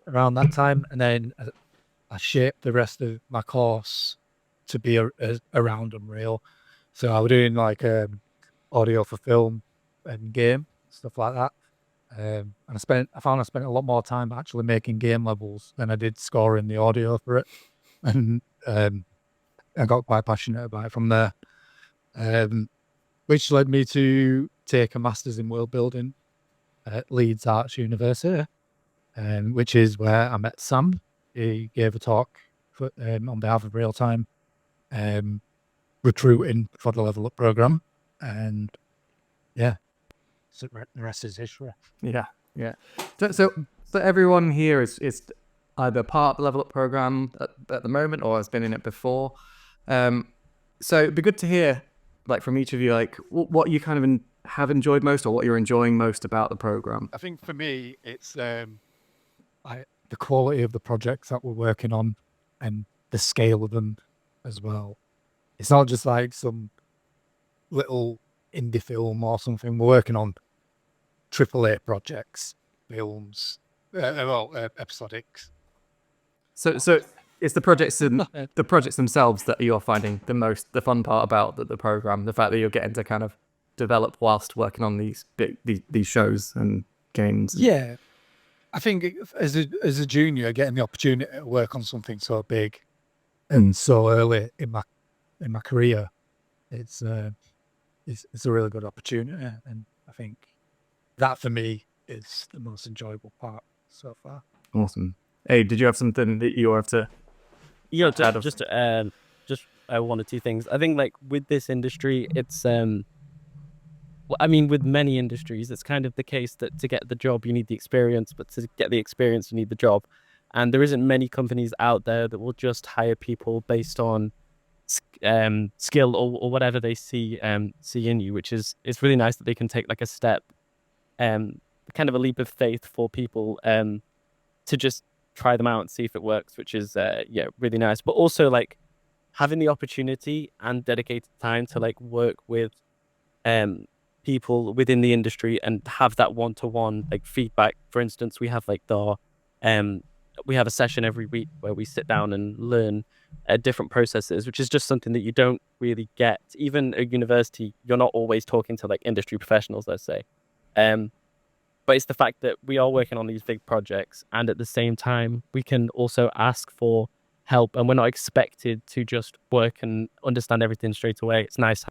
around that time, and then I shaped the rest of my course to be around Unreal. So I was doing like audio for film and game stuff like that. And I found I spent a lot more time actually making game levels than I did scoring the audio for it, and I got quite passionate about it from there. Which led me to take a master's in world building at Leeds Arts University, which is where I met Sam. He gave a talk on behalf of Real Time recruiting for the Level Up program, and yeah, so the rest is history. Yeah, yeah. So everyone here is either part of the Level Up program at the moment or has been in it before. So it'd be good to hear, like, from each of you, like what you kind of have enjoyed most or what you're enjoying most about the program. I think for me, it's the quality of the projects that we're working on and the scale of them as well. It's not just like some little indie film or something. We're working on AAA projects, films, episodics. So it's the projects themselves that you're finding the fun part about the program, the fact that you're getting to kind of develop whilst working on these shows and games. Yeah, I think as a junior, getting the opportunity to work on something so big and so early in my career, it's a really good opportunity, and I think that for me is the most enjoyable part so far. Awesome. Hey, did you have something that you have to? Yeah, just one or two things. I think like with this industry, it's I mean, with many industries, it's kind of the case that to get the job, you need the experience, but to get the experience, you need the job. And there isn't many companies out there that will just hire people based on skill or whatever they see in you, which is it's really nice that they can take like a step, kind of a leap of faith for people to just try them out and see if it works, which is really nice. But also like having the opportunity and dedicated time to like work with people within the industry and have that one-to-one like feedback. For instance, we have like we have a session every week where we sit down and learn different processes, which is just something that you don't really get. Even at university, you're not always talking to like industry professionals, let's say. But it's the fact that we are working on these big projects, and at the same time, we can also ask for help, and we're not expected to just work and understand everything straight away. It's nice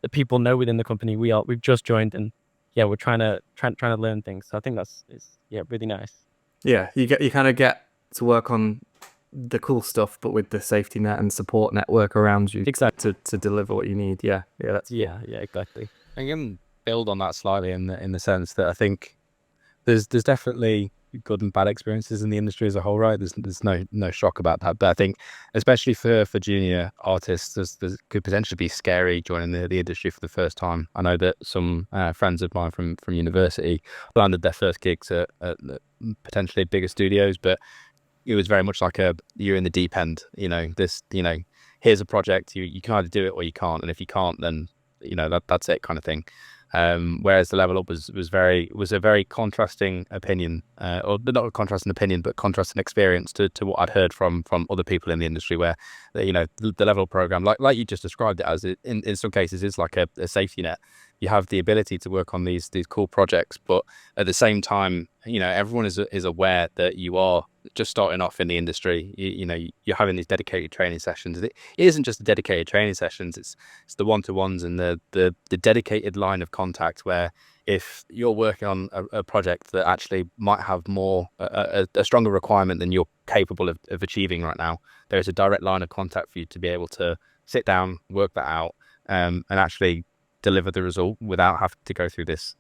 that people know within the company we've just joined, and we're trying to learn things. So I think that's really nice. Yeah, you kind of get to work on the cool stuff, but with the safety net and support network around you, exactly, to deliver what you need. Yeah, that's exactly. I can build on that slightly in the sense that I think there's definitely good and bad experiences in the industry as a whole, right? There's no shock about that, but I think especially for junior artists, there could potentially be scary joining the industry for the first time. I know that some friends of mine from university landed their first gigs at potentially bigger studios, but it was very much like you're in the deep end. Here's a project, you can either do it or you can't, and if you can't, then that's it, kind of thing. Whereas the Level Up was a very contrasting opinion, or not a contrasting opinion, but contrasting experience to what I'd heard from other people in the industry, where the Level Up program, like you just described it as, in some cases is like a safety net. You have the ability to work on these cool projects, but at the same time, everyone is aware that you are just starting off in the industry. You're having these dedicated training sessions. It isn't just the dedicated training sessions, it's the one-to-ones and the dedicated line of contact, where if you're working on a project that actually might have more a stronger requirement than you're capable of achieving right now, there is a direct line of contact for you to be able to sit down, work that out, and actually deliver the result without having to go through this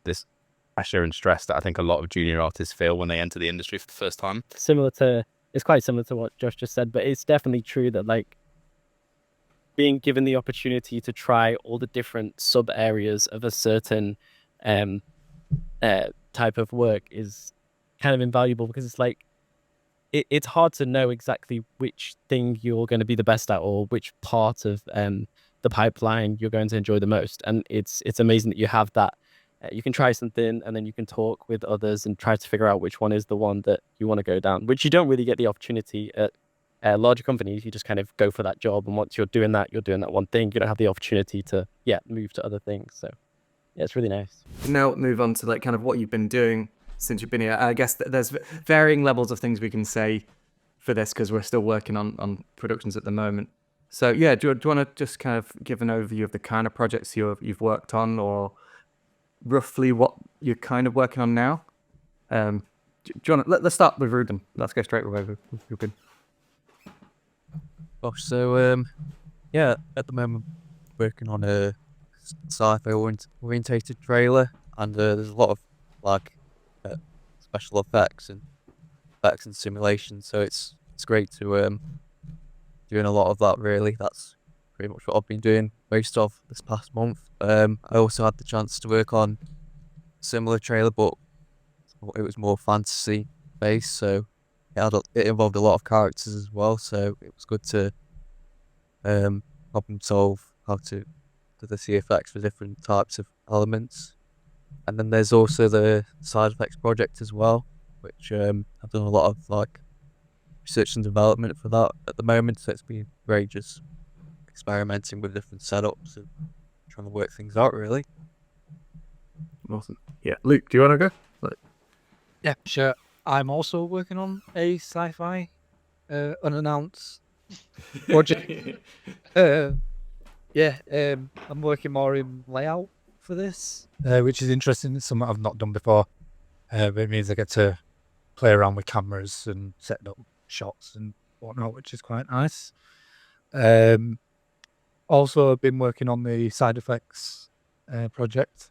pressure and stress that I think a lot of junior artists feel when they enter the industry for the first time. It's quite similar to what Josh just said, but it's definitely true that like being given the opportunity to try all the different sub areas of a certain type of work is kind of invaluable, because it's like it's hard to know exactly which thing you're going to be the best at, or which part of the pipeline you're going to enjoy the most. And it's amazing that you have that you can try something and then you can talk with others and try to figure out which one is the one that you want to go down, which you don't really get the opportunity at larger companies. You just kind of go for that job, and once you're doing that one thing. You don't have the opportunity to move to other things. So yeah, it's really nice. Now move on to like kind of what you've been doing since you've been here. I guess there's varying levels of things we can say for this because we're still working on productions at the moment. So yeah, do you want to just kind of give an overview of the kind of projects you've worked on, or roughly what you're kind of working on now? Do you want to, let's start with Ruben. Let's go straight with Ruben. Gosh, so yeah, at the moment working on a sci-fi orientated trailer, and there's a lot of like special effects and simulation. So it's great to doing a lot of that. Really, that's pretty much what I've been doing most of this past month. I also had the chance to work on a similar trailer, but it was more fantasy based, so it involved a lot of characters as well. So it was good to problem solve how to do the CFX for different types of elements. And then there's also the side effects project as well, which I've done a lot of like research and development for that at the moment. So it's been great just experimenting with different setups and trying to work things out, really. Awesome. Yeah, Luke, do you want to go? Yeah, sure. I'm also working on a sci-fi unannounced project. I'm working more in layout for this, which is interesting. It's something I've not done before. It means I get to play around with cameras and setting up shots and whatnot, which is quite nice. Also, I've been working on the side effects project,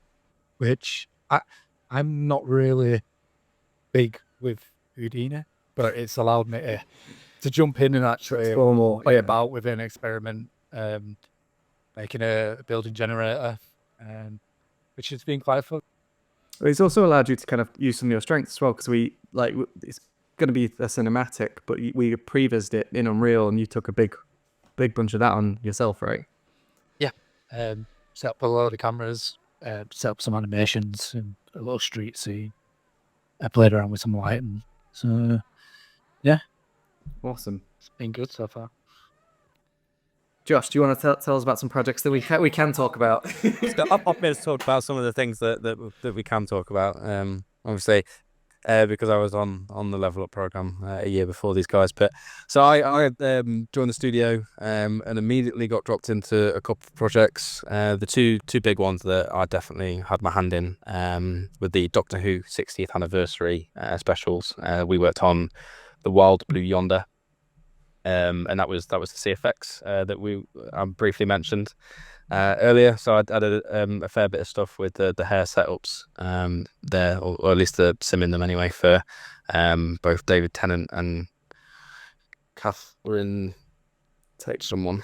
which I'm not really big with Houdini, but it's allowed me to jump in and actually play about with an experiment, making a building generator, which has been quite fun. It's also allowed you to kind of use some of your strengths as well, because it's going to be a cinematic, but we prevised it in Unreal, and you took a big bunch of that on yourself, right? Yeah, set up a load of cameras, set up some animations and a little street scene. I played around with some lighting, so yeah, awesome. It's been good so far. Josh, do you want to tell us about some projects that we can talk about? I've been talked about some of the things that we can talk about. Obviously, because I was on the Level Up program a year before these guys. But so I joined the studio and immediately got dropped into a couple of projects. The two big ones that I definitely had my hand in with the Doctor Who 60th anniversary specials. We worked on The Wild Blue Yonder. And that was the CFX that I briefly mentioned earlier. So I did a fair bit of stuff with the hair setups there, or at least simming them anyway for both David Tennant and Catherine Tate. Someone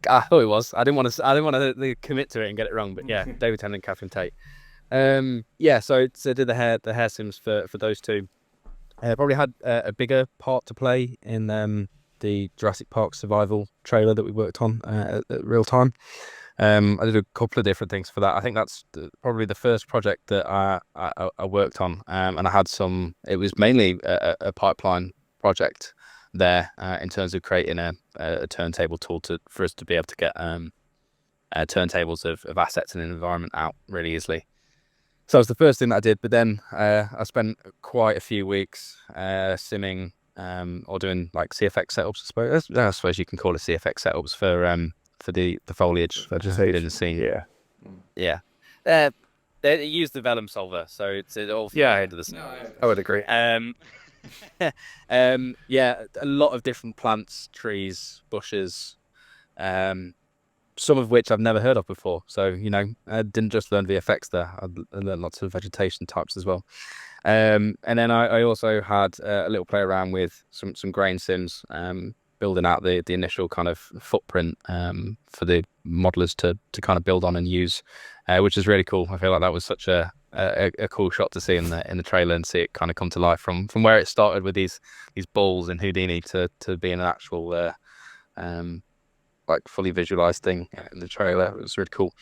I thought it was. I didn't want to commit to it and get it wrong, but yeah, David Tennant and Catherine Tate. So did the hair sims for those two. Probably had a bigger part to play in the Jurassic Park survival trailer that we worked on at real time. I did a couple of different things for that. I think that's probably the first project that I worked on, and I had some. It was mainly a pipeline project there in terms of creating a turntable tool for us to be able to get turntables of assets in an environment out really easily. So that was the first thing that I did, but then I spent quite a few weeks simming or doing like CFX setups. I suppose you can call it CFX setups for the foliage that I didn't see. Yeah. They use the Vellum solver, so it's all into the same. I would agree. Yeah, a lot of different plants, trees, bushes. Some of which I've never heard of before. So, I didn't just learn VFX there. I learned lots of vegetation types as well. And then I also had a little play around with some grain sims, building out the initial kind of footprint for the modelers to kind of build on and use, which is really cool. I feel like that was such a cool shot to see in the trailer and see it kind of come to life from where it started with these balls in Houdini to being an actual like fully visualized thing in the trailer. It was really cool.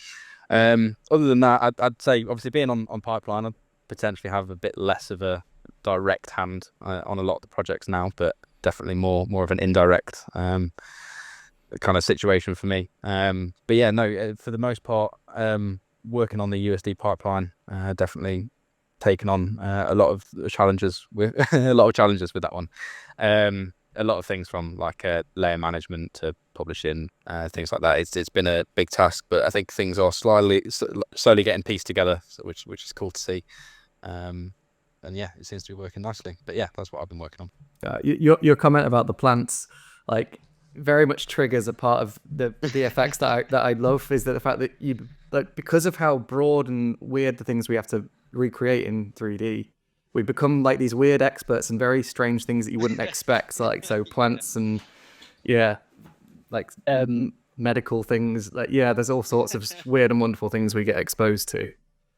Other than that, I'd say obviously being on pipeline, I'd potentially have a bit less of a direct hand on a lot of the projects now, but definitely more of an indirect kind of situation for me. But yeah, no, for the most part, working on the USD pipeline, definitely taken on a lot of challenges with a lot of challenges with that one. A lot of things from like layer management to publishing, things like that. It's been a big task, but I think things are slowly getting pieced together, which is cool to see. And yeah, it seems to be working nicely. But yeah, that's what I've been working on. Your comment about the plants, like, very much triggers a part of the VFX that I love, is that the fact that you, like, because of how broad and weird the things we have to recreate in 3D, we become like these weird experts in very strange things that you wouldn't expect, like, so plants and like medical things, like, there's all sorts of weird and wonderful things we get exposed to.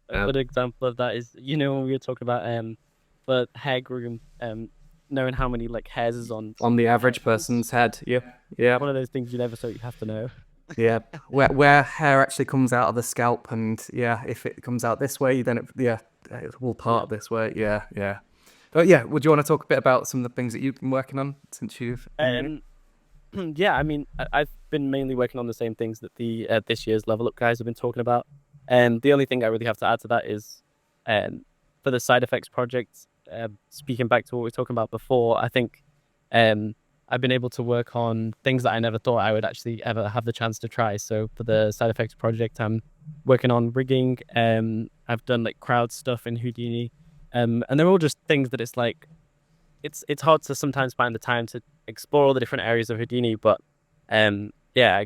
A good example of that is, when we were talking about the hair groom, knowing how many like hairs is on the average person's head. Yeah. One of those things you never thought you'd have to know. Yeah, where hair actually comes out of the scalp, and if it comes out this way, then it will part this way. Yeah. But yeah, would you want to talk a bit about some of the things that you've been working on since you've? Yeah, I mean, I've been mainly working on the same things that the this year's Level Up guys have been talking about. And the only thing I really have to add to that is, for the side effects project, speaking back to what we were talking about before, I think I've been able to work on things that I never thought I would actually ever have the chance to try. So for the side effects project, I'm working on rigging. I've done like crowd stuff in Houdini, and they're all just things that it's like, it's hard to sometimes find the time to explore all the different areas of Houdini, but I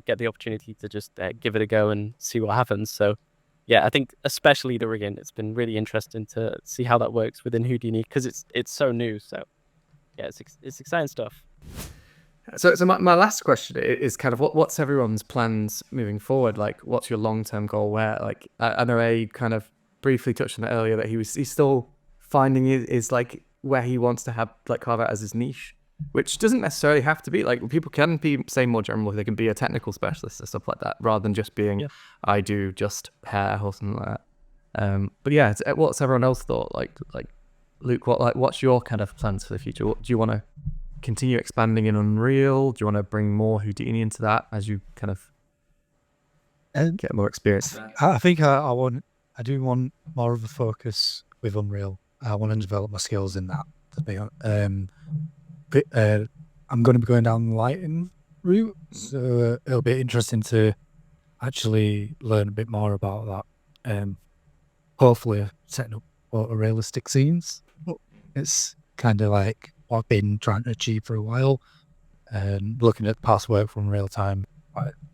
get the opportunity to just give it a go and see what happens. So yeah, I think especially the rigging, it's been really interesting to see how that works within Houdini, because it's so new. So yeah, it's exciting stuff. So my last question is kind of what's everyone's plans moving forward? Like, what's your long-term goal? Where, like, I know Ray kind of briefly touched on it earlier, that he's still finding is like where he wants to have, like, carve out as his niche, which doesn't necessarily have to be, like, people can be, say, more general. They can be a technical specialist or stuff like that, rather than just being I do just hair or something like that. But yeah, what's everyone else thought? Like Luke, what's your kind of plans for the future? What do you want to continue expanding in Unreal? Do you want to bring more Houdini into that as you kind of get more experience? I think I do want more of a focus with Unreal. I want to develop my skills in that. But I'm going to be going down the lighting route, so it'll be interesting to actually learn a bit more about that. Hopefully setting up photorealistic scenes. It's kind of like what I've been trying to achieve for a while. And looking at past work from Real Time,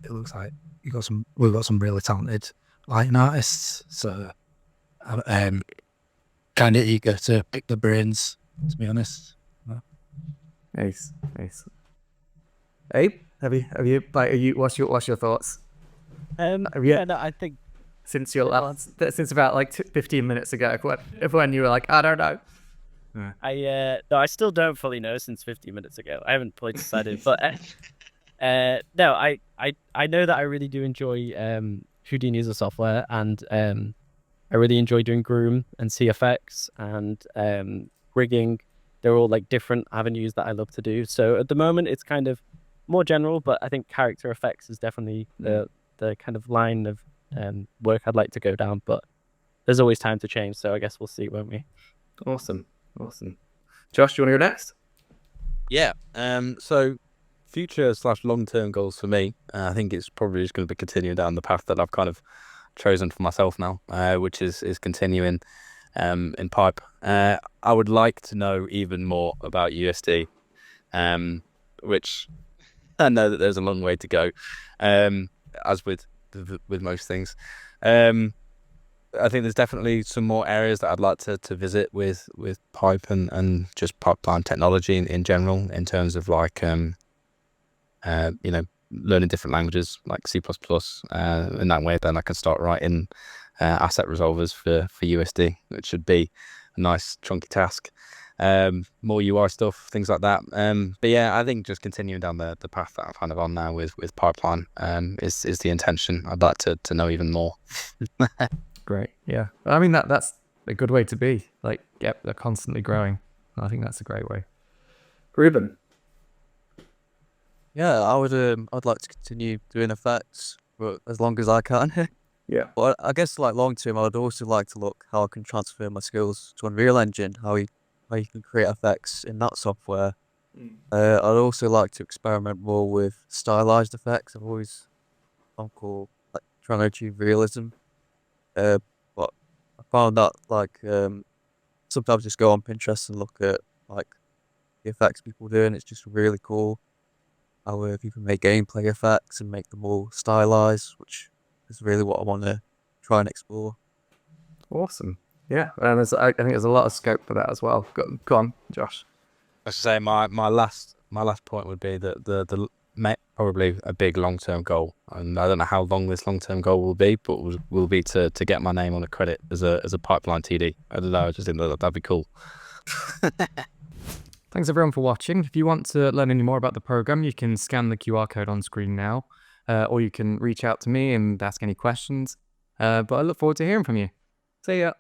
it looks like we've got some really talented lighting artists. So I'm kind of eager to pick the brains, to be honest. Nice. Abe, have you what's your thoughts? I think since about like 15 minutes ago, when you were like, I don't know. I still don't fully know since 15 minutes ago. I haven't fully decided, but no, I know that I really do enjoy Houdini as a software, and I really enjoy doing Groom and CFX and rigging. They're all like different avenues that I love to do. So at the moment, it's kind of more general, but I think character effects is definitely the kind of line of work I'd like to go down. But there's always time to change, so I guess we'll see, won't we? Awesome. Josh, do you want to go next? Yeah. So future / long-term goals for me, I think it's probably just going to be continuing down the path that I've kind of chosen for myself now, which is continuing in pipe. I would like to know even more about USD, which I know that there's a long way to go, as with most things. I think there's definitely some more areas that I'd like to visit with pipe and just pipeline technology in general, in terms of like learning different languages like C++. In that way, then I can start writing asset resolvers for USD, which should be a nice chunky task. more UI stuff, things like that. But yeah, I think just continuing down the path that I'm kind of on now with pipeline is the intention. I'd like to know even more. Great. Yeah. I mean, that's a good way to be. Like, yep, they're constantly growing. I think that's a great way. Ruben. Yeah, I'd like to continue doing effects for as long as I can. Yeah. But I guess like long term, I'd also like to look how I can transfer my skills to Unreal Engine, how you can create effects in that software. I'd also like to experiment more with stylized effects. I've always found cool like trying to achieve realism. But I found that like sometimes just go on Pinterest and look at like the effects people do, and it's just really cool how people make gameplay effects and make them all stylized, which is really what I want to try and explore. Awesome. Yeah. And I think there's a lot of scope for that as well. Go on, Josh. I should say my last point would be that the probably a big long-term goal, and I don't know how long this long-term goal will be, but will be to get my name on a credit as a pipeline TD. I don't know, I just think that'd be cool. Thanks everyone for watching. If you want to learn any more about the program, you can scan the QR code on screen now, or you can reach out to me and ask any questions. But I look forward to hearing from you. See ya.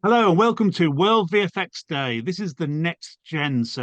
Hello and welcome to World VFX Day. This is the next gen